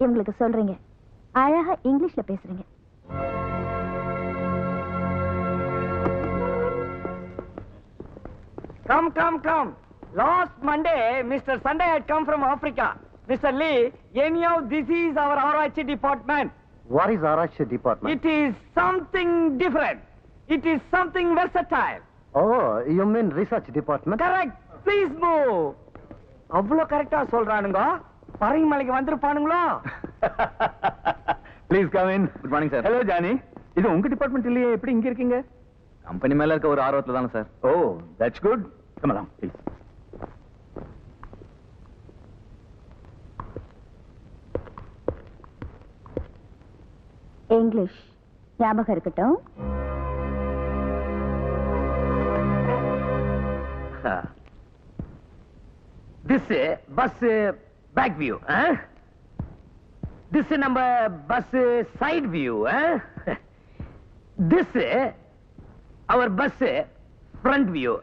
இவங்களுக்கு சொல்றீங்க. அழகா இங்கிலீஷ்ல பேசுறீங்க. Come. Last Monday, Mr. Sunday had come from Africa. Mr. Lee, anyhow, this is our Arachi department. What is Arachi department? It is something different. It is something versatile. Oh, you mean research department? Correct. Please move. அவ்வளோ கரெக்டா சொல்றானுங்க. பரங்கிமலைக்கு வந்திருப்பானுங்களோ? Please come in. Good morning sir. Hello Johnny. இது உங்க டிபார்ட்மெண்ட் இல்லையே, எப்படி இங்க இருக்கீங்க? கம்பெனி மேல இருக்க ஒரு ஆர்வத்துல தானே sir. Oh, that's good. Come along, please. English ஞாபகம் இருக்கட்டும். This bus back view, huh? This நம்ம bus side view, huh? This our bus front view.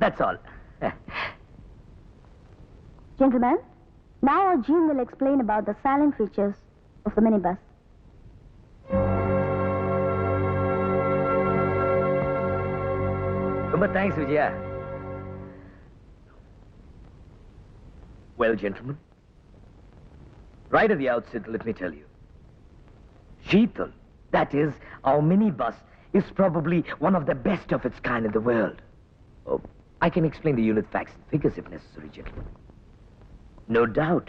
That's all. Gentlemen, now our Jean will explain about the silent features of the minibus. Thanks, Vijaya. Well, gentlemen, right at the outset, let me tell you, Sheetal, that is, our minibus, is probably one of the best of its kind in the world. Oh, I can explain the unit facts and figures if necessary, gentlemen. No doubt,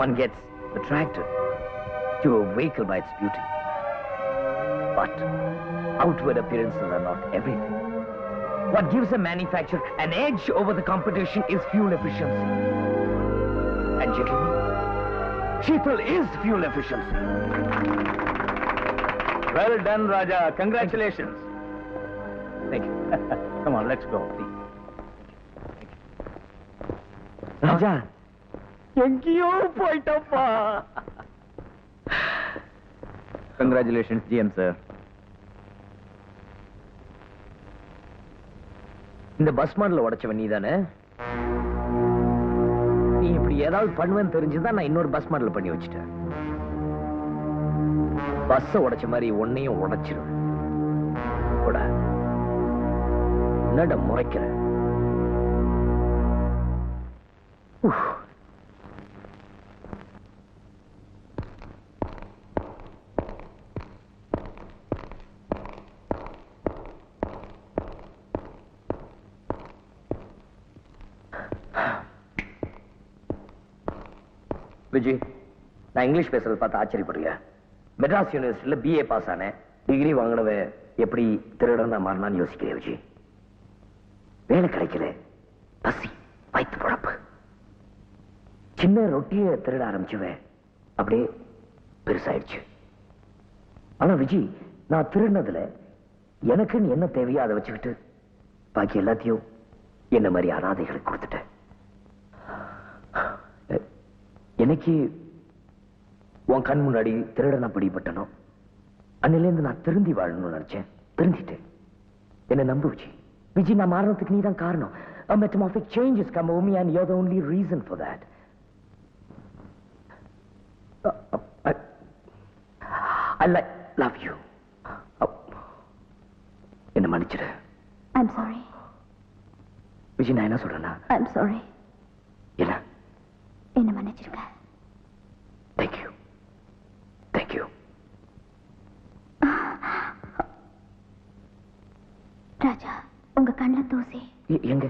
one gets attracted to a vehicle by its beauty. But outward appearances are not everything. What gives a manufacturer an edge over the competition is fuel efficiency. And gentlemen, Sheetal is fuel efficiency. Well done, Raja. Congratulations. Thank you. Come on, let's go. Raja, எங்கேயோ போயிட்டப்பா. Congratulations, GM sir. இந்த பஸ் மாடல உடைச்சவன் நீதானே? நீ இப்படி ஏதாவது பண்ணுவேன்னு தெரிஞ்சுதான் நான் இன்னொரு பஸ் மாடல் பண்ணி வச்சுட்டேன். பஸ் உடைச்ச மாதிரி ஒன்னையும் உடைச்சிருவேன். கூட என்னடா முறைக்கிற? விஜய், நான் இங்கிலீஷ் பேசுறது பார்த்து ஆச்சரியப்படுறியா? மெட்ராஸ் யூனிவர்சிட்டியில BA பாஸ் ஆனேன். டிகிரி வாங்கினவ எப்படி திருடனா மாறினான்னு யோசிக்கிறேன் விஜய். வேலை கிடைக்கல, பசி, வயிற்று பொழப்பு. சின்ன ரொட்டியை திருட ஆரம்பிச்சுவேன், அப்படியே பெருசாயிடுச்சு. ஆனா விஜய், நான் திருடினதுல எனக்குன்னு என்ன தேவையோ அதை வச்சுக்கிட்டு பாக்கி எல்லாத்தையும் என்ன மாதிரி அனாதைகளுக்கு கொடுத்துட்டேன். எனக்கு உன் கண் முன்னாடி திருடனா பிடிபட்டனோ அன்னிலேருந்து நான் திருந்தி வாழணும்னு நினைச்சேன். திருந்திட்டேன். என்ன நம்பு விஜய். விஜய், நான் மாறினதுக்கு நீ தான் காரணம். A metamorphic change has come over me and you're the only reason for that. I love you. என்ன மன்னிச்சிடு. I'm sorry. விஜய், நான் என்ன சொல்றேன்னா? I'm sorry. என்ன? என்ன மன்னிச்சிருங்க. Thank you. Thank you. ராஜா, உங்க கண்ணுல தூசி. எங்க?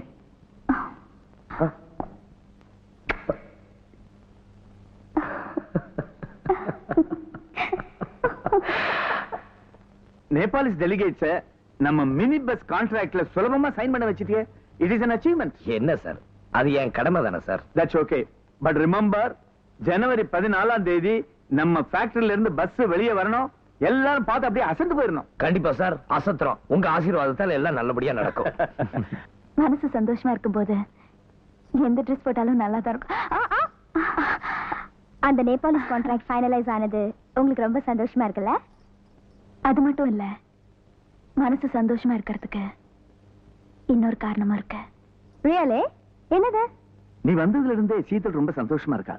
நேபாளிஸ் டெலிகேட்ஸ் நம்ம மினி பஸ் கான்ட்ராக்ட்ல சுலபமா சைன் பண்ண வச்சிட்டியே. It is an achievement. என்ன சார், அது என் கடமை தானே sir. That's okay. But remember, ஜனவரி 14ஆம் தேதி நம்ம ஃபேக்டரியில இருந்து பஸ் வெளியே வரணும். எல்லாரும் பார்த்து அப்படியே அசந்து போயிடணும். கண்டிப்பா சார், அசத்துறோம். உங்க ஆசீர்வாதத்தால எல்லாம் நல்லபடியா நடக்கும். மனசு சந்தோஷமா இருக்கும்போது எந்த ட்ரெஸ் போட்டாலும் நல்லா தான் இருக்கும். அந்த நேபாளிஸ் கான்ட்ராக்ட் ஃபைனலைஸ் ஆனது உங்களுக்கு ரொம்ப சந்தோஷமா இருக்குல்ல? அது மட்டும் இல்ல, மனசு சந்தோஷமா இருக்கிறதுக்கு இன்னொரு காரணமும் இருக்கு. ரியலே? என்னது? நீ வந்ததுல இருந்தே சீதல் ரொம்ப சந்தோஷமா இருக்கா.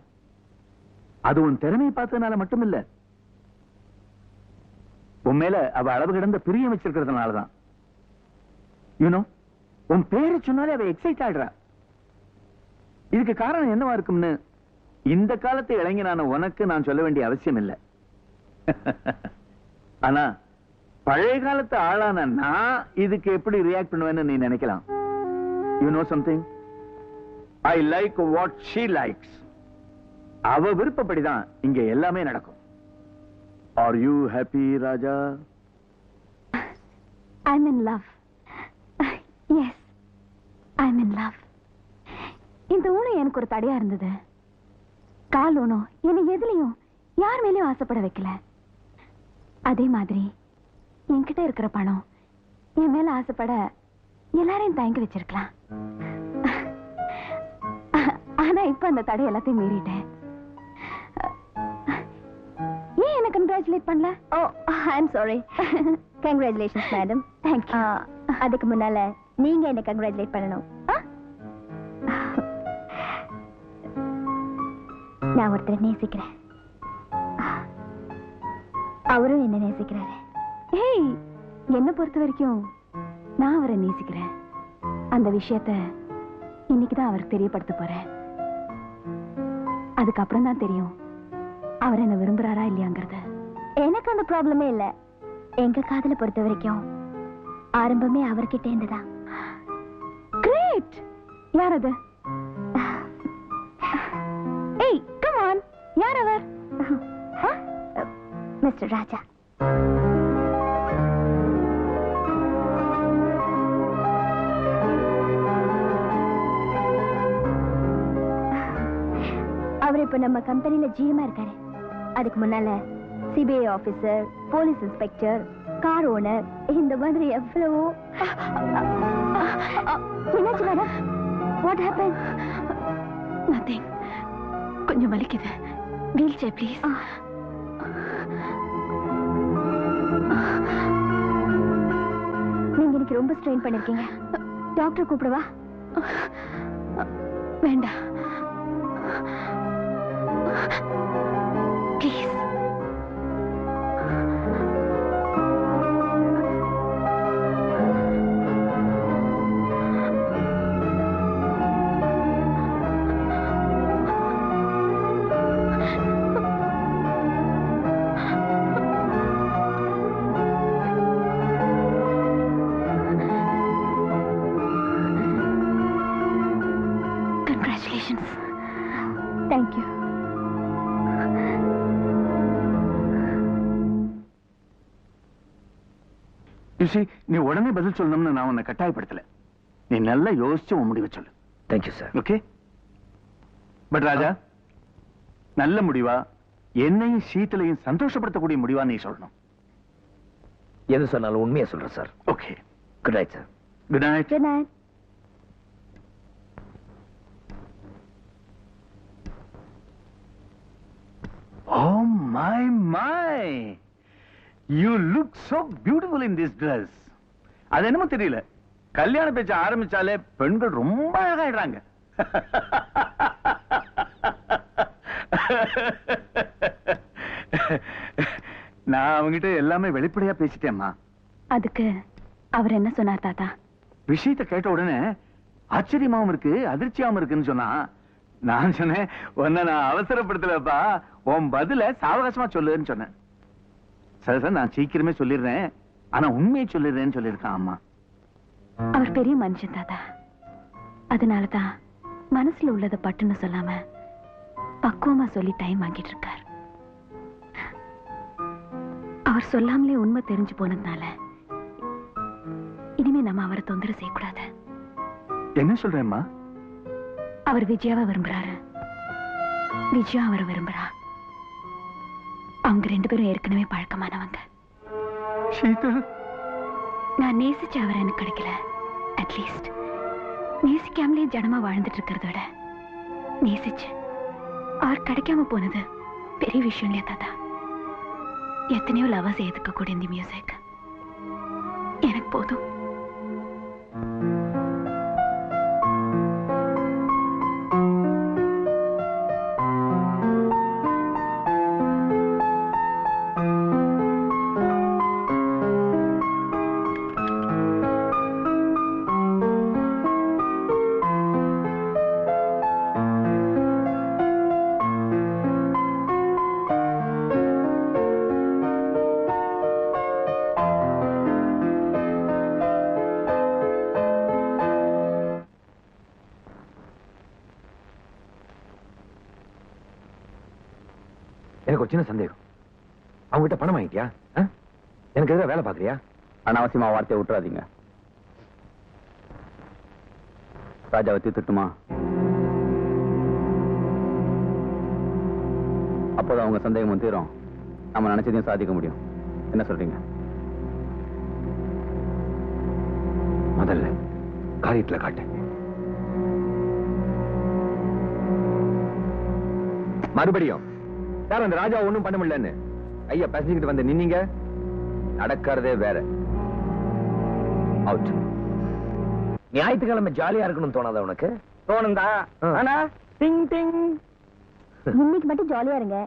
அது உன் திறமையை பார்த்ததுனால மட்டும் இல்ல, உன் மேல அவ அளவு கிடந்த பிரியம் வச்சிருக்கிறதுனாலதான். யூனோ, உன் பேரை சொன்னாலே அவ எக்ஸைட் ஆயிடுறா. இதுக்கு காரணம் என்னவா இருக்கும்னு இந்த காலத்து இளைஞனான உனக்கு நான் சொல்ல வேண்டிய அவசியம் இல்லை. ஆனா பழைய காலத்து ஆளான நான் இதுக்கு எப்படி ரியாக்ட் பண்ணுவேன்னு நீ நினைக்கலாம். You know something, I like what she likes. அவ விருப்பப்படிதான் இங்க எல்லாமே நடக்கும். Are you happy, Raja? I'm in love. Yes, I'm in love. இந்த ஊனம் எனக்கு ஒரு தடையா இருந்தது. கால் ஊனம் என்னை எதுலயும் யார் மேலயும் ஆசைப்பட வைக்கல. அதே மாதிரி என்கிட்ட இருக்கிற பணம் என் மேல ஆசைப்பட எல்லாரையும் தயங்க வச்சிருக்கலாம். ஆனா இப்ப அந்த தடை எல்லாத்தையும் மீறிட்டேன். ஏன் என்ன கங்க்ராச்சுலேட் பண்ணல? Oh, I am sorry. Congratulations madam. Thank you. அதுக்கு முன்னால நீங்க என்ன கங்க்ராச்சுலேட் பண்ணணும். நான் ஒருத்தரை நேசிக்கிறேன், அவரும் என்ன நேசிக்கிறாரு. ஏய், என்ன பொறுத்த வரைக்கும் நான் அவரை நேசிக்கிறேன். அந்த விஷயத்த இன்னைக்குதான் அவருக்கு தெரியப்படுத்த போறேன். அதுக்கப்புறம் தான் தெரியும் அவர் என்ன விரும்புறாரா இல்லையாங்கிறது. எனக்கு அந்த ப்ராப்ளமே இல்ல. எங்க காதலை பொறுத்த வரைக்கும் ஆரம்பமே அவர்கிட்ட இருந்துதான். கிரேட். யார் அது? ஏய், கம் ஆன். யார் அவர்? மிஸ்டர் ராஜா. அவர் இப்ப நம்ம கம்பெனில ஜிஎம்மா இருக்காரு. அதுக்கு முன்னால CBI officer, police inspector, car owner, இந்த மாதிரி எவ்வளவோ. என்னாச்சு மேடம்? What happen? நதிங். கொஞ்சம் வலிக்குது. Wheelchair please. நீங்க இன்னைக்கு ரொம்ப ஸ்ட்ரெயின் பண்ணிருக்கீங்க. டாக்டர் கூப்பிடவா? வேண்டாம் ப்ளீஸ். Congratulations. Thank you. நீ உடனே பதில் சொல்லணும்னு நான் உன்னை கட்டாயப்படுத்தல. நீ நல்லா யோசிச்சு உன் முடிவை சொல்லு. Thank you sir. ஓகே. பட் ராஜா, நல்ல முடிவா, என்னையும் சீத்தலையும் சந்தோஷப்படுத்தக்கூடிய முடிவா நீ சொல்லணும். எது சொன்னாலும் உண்மையா சொல்றேன் sir. Okay. Good night sir. Good night. Good night. Oh my. You look so beautiful in this dress. அது என்னமோ தெரியல, கல்யாண பேச்ச ஆரம்பிச்சாலே பெண்கள் ரொம்ப அழகாயிடுறாங்க. நான் அவங்கிட்ட எல்லாமே வெளிப்படையா பேசிட்டேம்மா. அதுக்கு அவர் என்ன சொன்னார் தாத்தா? விஷயத்தை கேட்ட உடனே ஆச்சரியமாவும் இருக்கு, அதிர்ச்சியாவும் இருக்குன்னு சொன்னா, நான் சொன்னேன், உன்னை நான் அவசரப்படுத்தலப்பா, உன் பதில சாவகாசமா சொல்லுன்னு சொன்னேன். சரி சார், நான் சீக்கிரமே சொல்லிடுறேன், ஆனா உண்மையை சொல்லிடுறேன்னு சொல்லியிருக்கான் அம்மா. அவர் பெரிய மனுஷன் தாத்தா. அதனாலதான் மனசுல உள்ளத பட்டுன்னு சொல்லாம பக்குவமா சொல்லி டைம் வாங்கிட்டு இருக்கார். அவர் சொல்லாமலே உண்மை தெரிஞ்சு போனதுனால இனிமே நம்ம அவரை தொந்தரவு செய்யக்கூடாது. என்ன சொல்றேம்மா? அவர் விஜயாவை விரும்புறாரு, விஜயா அவரை விரும்புறா. அவங்க 2 பேரும் ஏற்கனவே பழக்கமானவங்க. நான் நேசிச்ச அவர் எனக்கு கிடைக்கல. அட்லீஸ்ட் நேசிக்காமலே ஜனமா வாழ்ந்துட்டு இருக்கிறத விட நேசிச்சு அவர் கிடைக்காம போனது பெரிய விஷயம் இல்லையா தாத்தா? எத்தனையோ லவர்ஸ் எதுக்க கூட இந்த மியூசிக் எனக்கு போதும். எனக்கு ஒரு சின்ன சந்தேகம். அவங்ககிட்ட பணம் வாங்கிட்டியா? எனக்கு எதிராக வேலை பார்க்கறியா? அனாவசியமா வார்த்தையை விட்டுறாதீங்க. ராஜாவை தீர்த்துட்டுமா? அப்போதான் அவங்க சந்தேகமும் தீரும், நம்ம நினைச்சதையும் சாதிக்க முடியும். என்ன சொல்றீங்க? முதல்ல காரியத்துல காட்டு. மறுபடியும் சார், அந்த ராஜா ஒண்ணும் பண்ண முடியலன்னு ஐயா பேசிக்கிட்டு வந்து நின்னீங்க. நடக்கிறதே வேற. அவுட். ஞாயிற்றுக்கிழமை ஜாலியா இருக்கணும்னு தோணாத உனக்கு? தோணுந்தா, ஆனா டிங் டிங். இன்னைக்கு மட்டும் ஜாலியா இருங்க.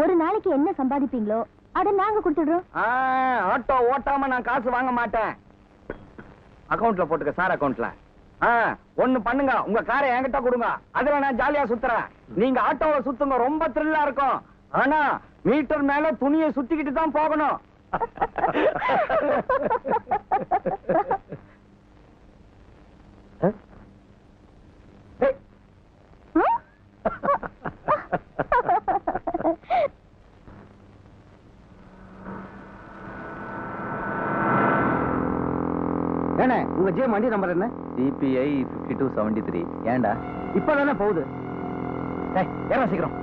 ஒரு நாளைக்கு என்ன சம்பாதிப்பீங்களோ அதை நாங்க கொடுத்துடுறோம். ஆட்டோ ஓட்டாம நான் காசு வாங்க மாட்டேன். அக்கவுண்ட்ல போட்டுக்க, சார் அக்கவுண்ட்ல. ஒண்ணு பண்ணுங்க, உங்க காரை என்கிட்ட கொடுங்க, அதுல நான் ஜாலியா சுத்துறேன். நீங்க ஆட்டோவை சுத்துங்க, ரொம்ப த்ரில்லா இருக்கும். ஆனா மீட்டர் மேல துணியை சுத்திக்கிட்டு தான் போகணும். என்ன உங்க ஜிஎம் வண்டி நம்பர் என்ன? CPI 5273. ஏண்டா இப்பதானே போகுது. ஏறா சீக்கிரம்.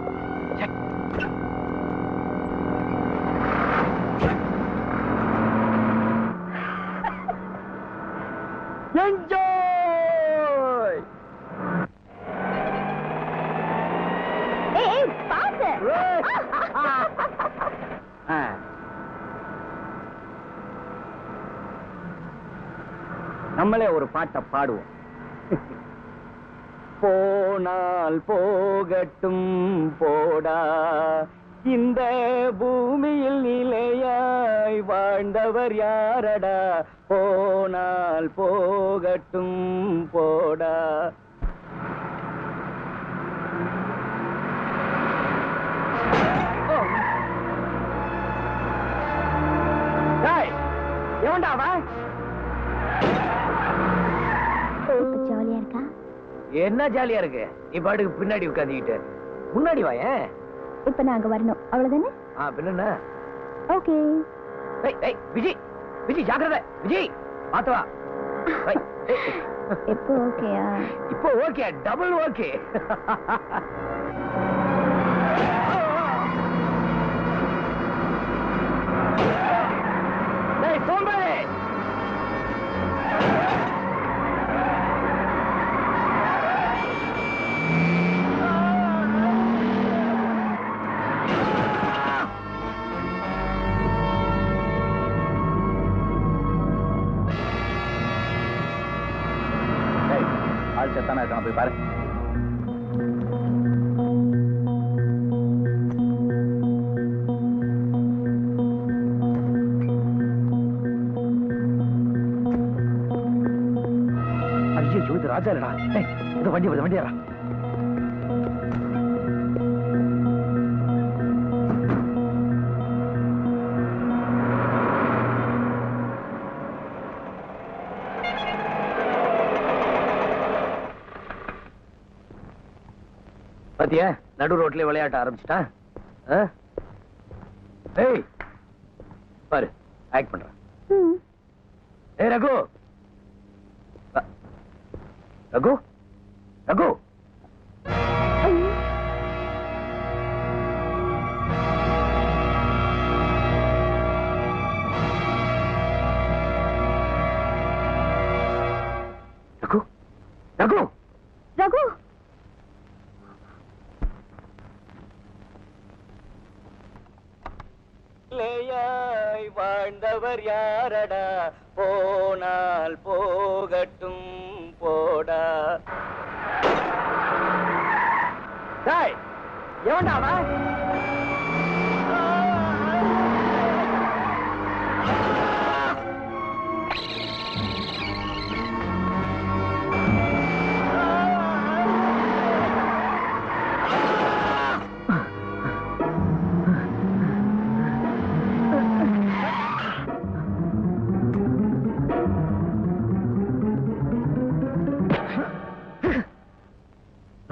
என்ஜாய். ஏய் பாத்து. நம்மளே ஒரு பாட்டை பாடுவோம். போனால் போகட்டும் போடா, இந்த பூமியில் நிலையாய் வாழ்ந்தவர் யாரடா, போனால் போகட்டும் போடா. எவன்டா அவன்? ஜாலியா இருக்கா? என்ன ஜாலியா இருக்கு? நீ பாட்டுக்கு பின்னாடி உட்காந்துக்கிட்டு முன்னாடி வா. ஏன் இப்ப நாங்க வரணும் அவ்வளவுதானே? பின்ன ஓகே. விஜய் விஜய் ஜாக்கிரதை. விஜய் பாத்து வா. எப்போ ஓகேயா? இப்போ ஓகே, டபுள் ஓகே. சோம்பே ஆள் செத்தானா இருக்கான போய் பாரு. ஐயோ இது ராஜா இல்லடா. இது வண்டி வருது, வண்டி ஏறா. பாத்தியா, நடு ரோட்ல விளையாட்ட ஆரம்பிச்சுட்டான். ஏய் பாரு, ஆக்ட் பண்றான். ஏய் ரகு, ரகு, ரகு. ரகு, ரகு, ரகு. நிலையாய் வாழ்ந்தவர் யாரடா, போனால் போகட்டும் போடா. எவன்டா அவன்?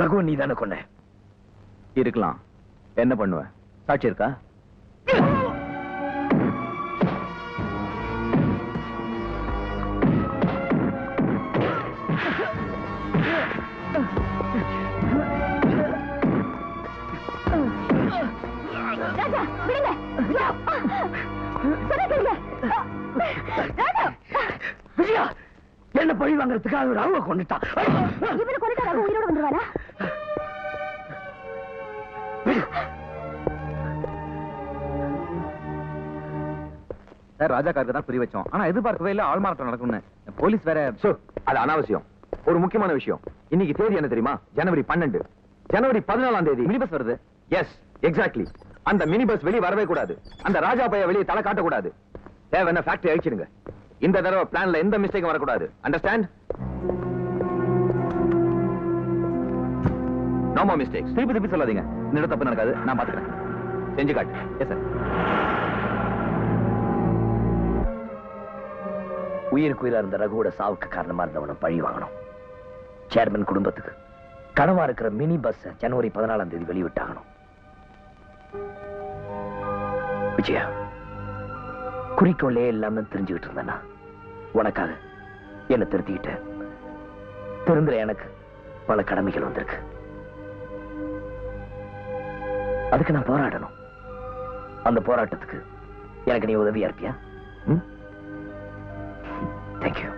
ரகு, நீ தானே கொன்ன? இருக்கலாம். என்ன பண்ணுவ? சாட்சி இருக்கா? ராஜா விடுங்க. விஜயா, என்ன பழி வாங்குறதுக்காக ரகுவை கொண்டுட்டான். இவரு கொண்டுட்டா ரகு உயிரோட வந்துருவாரா? சார் ராஜா காருக்கு தான் புரிய வச்சோம். ஆனா எதிர்பார்க்கவே இல்ல ஆள்மாறாட்டம் நடக்கும்னு. போலீஸ் வேற. அது அனாவசியம். ஒரு முக்கியமான விஷயம். இன்னைக்கு தேதி என்ன தெரியுமா? ஜனவரி 12. ஜனவரி 14ஆம் தேதி மினி பஸ் வருது. Yes, exactly. அந்த மினி பஸ் வெளியே வரவே கூடாது. அந்த ராஜா பைய வெளியே தலை காட்டக்கூடாது. தேவையான ஃபேக்டரி அழிச்சிடுங்க. இந்த தடவை பிளான்ல எந்த மிஸ்டேக்கும் வரக்கூடாது. அண்டர்ஸ்டாண்ட்? No more mistakes. திருப்பி சொல்லாதீங்க. இந்த தப்பு நடக்காது, நான் பாத்துக்கிறேன். செஞ்சு காட்டு. Yes sir. உயிருக்கு உயிரா இருந்த ரகுவோட சாவுக்கு காரணமா இருந்தவனை பழி வாங்கணும். சேர்மன் குடும்பத்துக்கு கனவா இருக்கிற மினி பஸ் ஜனவரி 14ஆம் தேதி வெளிவிட்டாகணும். விஜயா, குறிக்கோளே இல்லாம தெரிஞ்சுக்கிட்டு இருந்தேன்னா உனக்காக என்ன திருத்திக்கிட்ட. திருந்துற எனக்கு பல கடமைகள் வந்திருக்கு. அதுக்கு நான் போராடணும். அந்த போராட்டத்துக்கு எனக்கு நீ உதவியா இருப்பியா? தேங்க்யூ.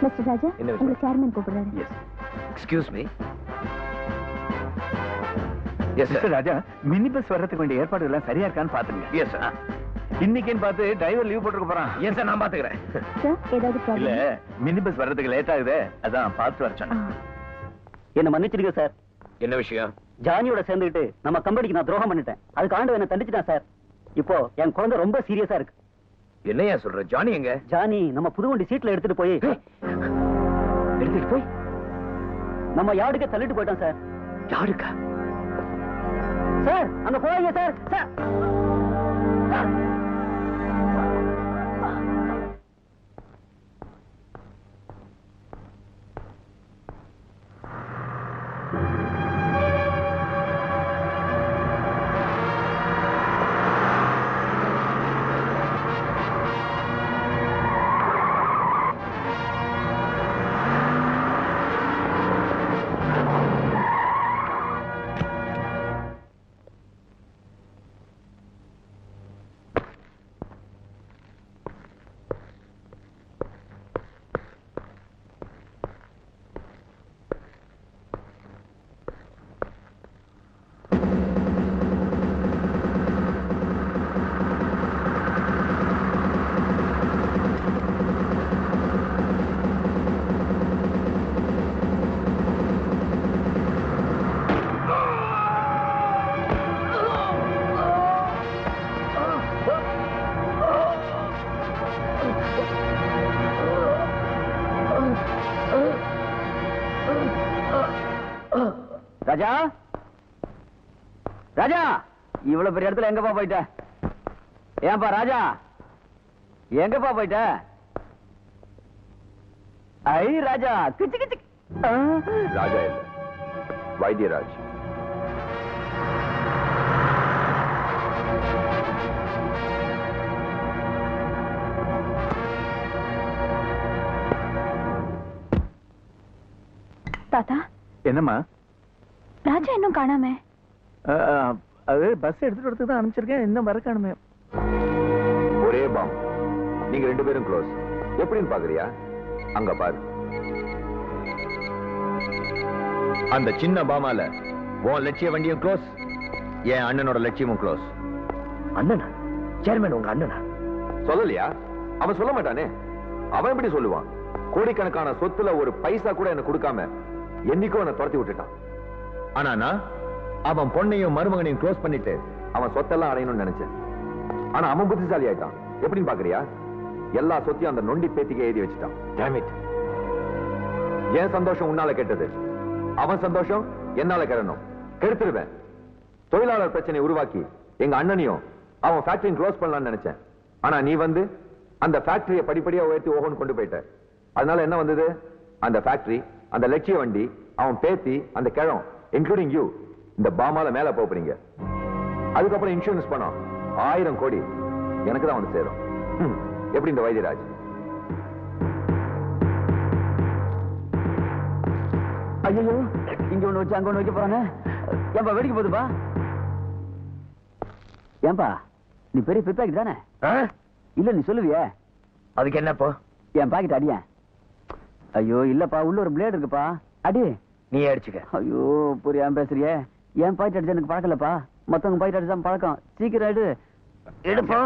மிஸ்டர் ராஜா, உங்க சேர்மன் கூப்பிடுறாரு. Yes, excuse me. Yes sir. Raja, mini bus வர்றதுக்கு வேண்டிய ஏற்பாடு எல்லாம் சரியா இருக்கான்னு பாத்துங்க. Yes sir. இன்னைக்குன்னு பார்த்து டிரைவர் லீவ் போட்டுருக்க போறான். எஸ் சார், நான் பாத்துக்கிறேன். சார், ஏதாவது இல்ல, ப்ராப்ளம்? மினி பஸ் வர்றதுக்கு லேட் ஆகுது, அதான் பார்த்து வர சொன்னேன். என்ன மன்னிச்சிருங்க சார். என்ன விஷயம்? ஜானியோட சேர்ந்துக்கிட்டு நம்ம கம்பெனிக்கு நான் துரோகம் பண்ணிட்டேன். அதுக்கு ஆண்டு என்ன தண்டிச்சிட்டான் சார். இப்போ என் குழந்தை ரொம்ப சீரியஸா இருக்கு. என்னையா சொல்ற? ஜானி எங்க? ஜானி நம்ம புதுவண்டி சீட்ல எடுத்துட்டு போய் நம்ம யார்டுக்கே தள்ளிட்டு போயிட்டான் சார். யாருக்கா? சார் அங்க போறீங்க சார். சார் ராஜா, ராஜா, இவ்வளவு பெரிய இடத்துல எங்கப்பா போயிட்ட? ஏன்பா ராஜா, எங்கப்பா போயிட்ட? ஐ ராஜா, கிச்சு கிச்சு. ராஜா இல்ல, வைத்தியராஜ். தாத்தா, என்னம்மா? ராஜா இன்னும் காணாம. அது பஸ் எடுத்துட்டு வரதுக்கு தான் அனுப்பிச்சிருக்கேன், இன்னும் வர காணுமே. ஒரே பாம். நீங்க ரெண்டு பேரும் க்ளோஸ். எப்படின்னு பாக்குறியா? அங்க பாரு. அந்த சின்ன பாமால உன் லட்சிய வண்டியும் க்ளோஸ், என் அண்ணனோட லட்சியமும் க்ளோஸ். அண்ணனா? சேர்மன் உங்க அண்ணனா? சொல்லலையா? அவன் சொல்ல மாட்டானே. அவன் எப்படி சொல்லுவான்? கோடிக்கணக்கான சொத்துல ஒரு பைசா கூட எனக்கு கொடுக்காம என்னைக்கோ என்ன துரத்தி விட்டுட்டான். ஆனா நான் அவன் பொண்ணையும் மருமகனையும் க்ளோஸ் பண்ணிட்டு அவன் சொத்தெல்லாம் அடையணும்னு நினைச்சேன். ஆனா அவன் புத்திசாலி ஆயிட்டான். எப்படின்னு பாக்குறியா? எல்லா சொத்தையும் அந்த நொண்டி பேத்திக்கு எழுதி வச்சுட்டான். Damn it. என் சந்தோஷம் உன்னால கெட்டது, அவன் சந்தோஷம் என்னால கெடணும். கெடுத்துருவேன். தொழிலாளர் பிரச்சனை உருவாக்கி எங்க அண்ணனையும் அவன் ஃபேக்டரியும் க்ளோஸ் பண்ணலாம்னு நினைச்சேன். ஆனா நீ வந்து அந்த ஃபேக்டரியை படிப்படியா உயர்த்தி ஓஹோன்னு கொண்டு போயிட்ட. அதனால என்ன வந்தது? அந்த ஃபேக்டரி, அந்த லட்சிய வண்டி, அவன் பேத்தி, அந்த கிழம், இன்க்ளூடிங் யூ, இந்த பாமால மேல போறீங்க. அதுக்கப்புறம் இன்சூரன்ஸ் பணம் 1000 கோடி எனக்கு தான் வந்து சேரும். எப்படி இந்த வைத்தியராஜ்? ஐயோ, இங்க ஒண்ணு வச்சு அங்க ஒண்ணு வைக்க போறானே. ஏன்பா வெடிக்க போகுதுப்பா? ஏன்பா நீ பெரிய பிப்பாக்கி தானே? இல்ல நீ சொல்லுவியே. அதுக்கு என்னப்போ? என் பாக்கெட் அடிய. ஐயோ இல்லப்பா, உள்ள ஒரு பிளேட் இருக்குப்பா, அடி. நீ அடிச்சுக்க. ஐயோ புரியாம பேசுறியே. என் பாக்கெட் அடிச்சா எனக்கு பழக்கலப்பா, மத்தவங்க பாக்கெட் அடிச்சா பழக்கம். சீக்கிரம் எடு. எடுப்பா.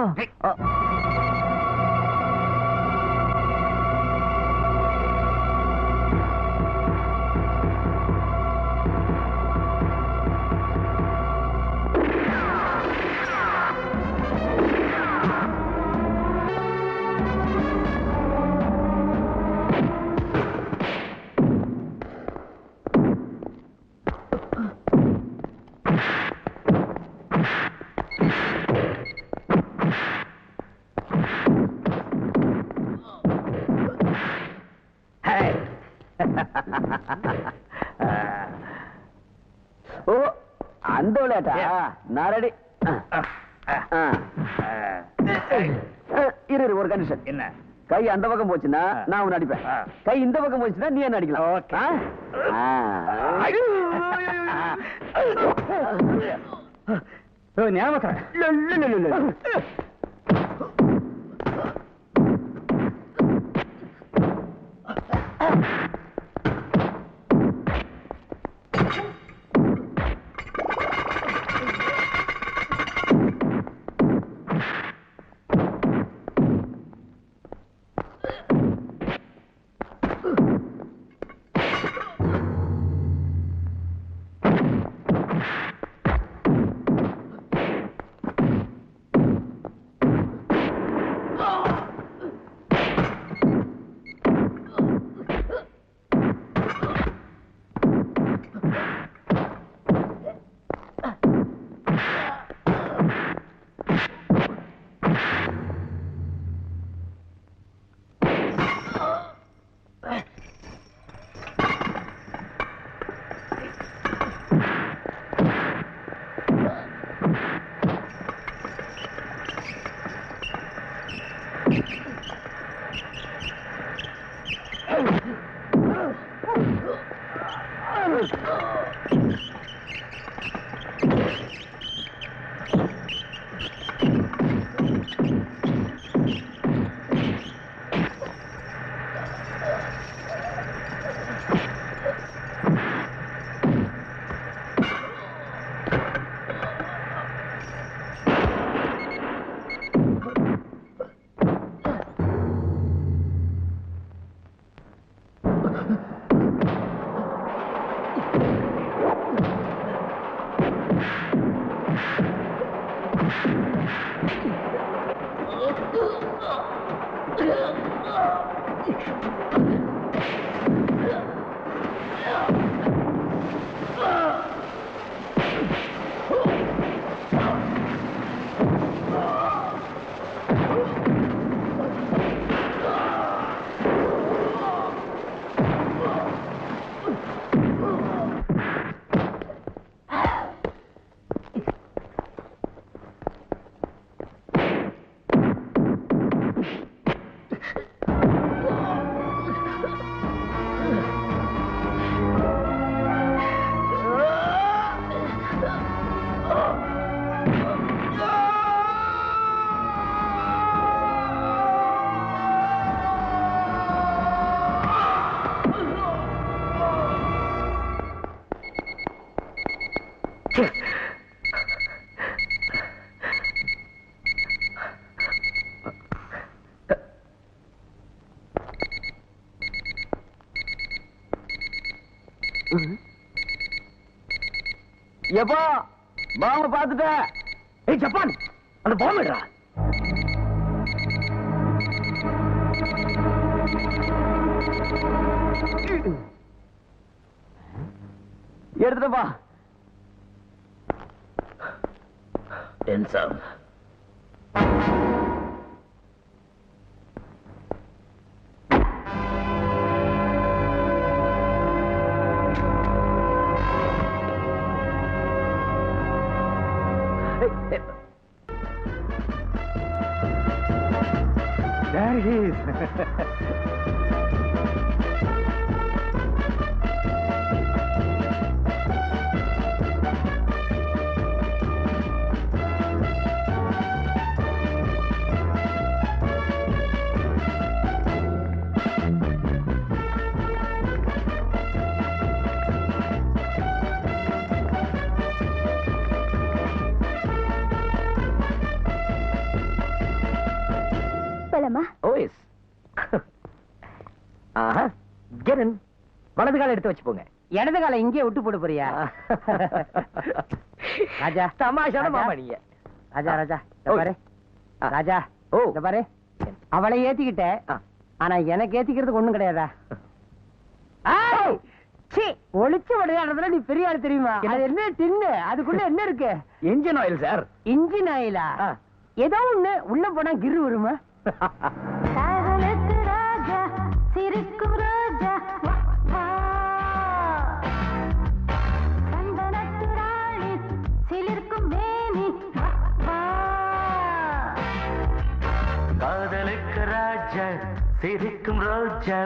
ஓ அந்த விளையாட்டா? நான் ரெடி. இரு ஒரு கண்டிஷன். என்ன? கை அந்த பக்கம் போச்சுன்னா நான் உன்னை அடிப்பேன், கை இந்த பக்கம் போச்சுன்னா நீ என்ன அடிக்கலாம். ஞாபகம். எப்பா பாம்ப பாத்துட்டேன். ஏய் ஜப்பான், அந்த பாம்பு எடுறா. எடுத்துட்டப்பா. டென்சம். There he is. போலாமா? Oh yes. ஆஹா, get in. வலது கால எடுத்து வச்சுப்போங்க. இடது காலை இங்கே விட்டு போட போறியா? ராஜா, தமாஷான மாமா நீங்க. ராஜா ராஜா இத பாரு. ராஜா ஓ இத பாரு. அவளை ஏத்திக்கிட்ட, ஆனா எனக்கு ஏத்திக்கிறதுக்கு ஒண்ணும் கிடையாதா? ஏய், சீ, ஒளிச்சு விளையாடுறதுல நீ பெரிய ஆள் தெரியுமா? அது என்ன டின்னு? அதுக்குள்ள என்ன இருக்கு? Engine oil sir. இன்ஜின் ஆயிலா? ஏதோ ஒண்ணு உள்ள போனா கிரு வருமா? ராஜா சிரிக்கும் ராஜா சந்தனத்து ராணி சிலிர்க்கும் மேனி காதலுக்கு ராஜா சிரிக்கும் ரோஜா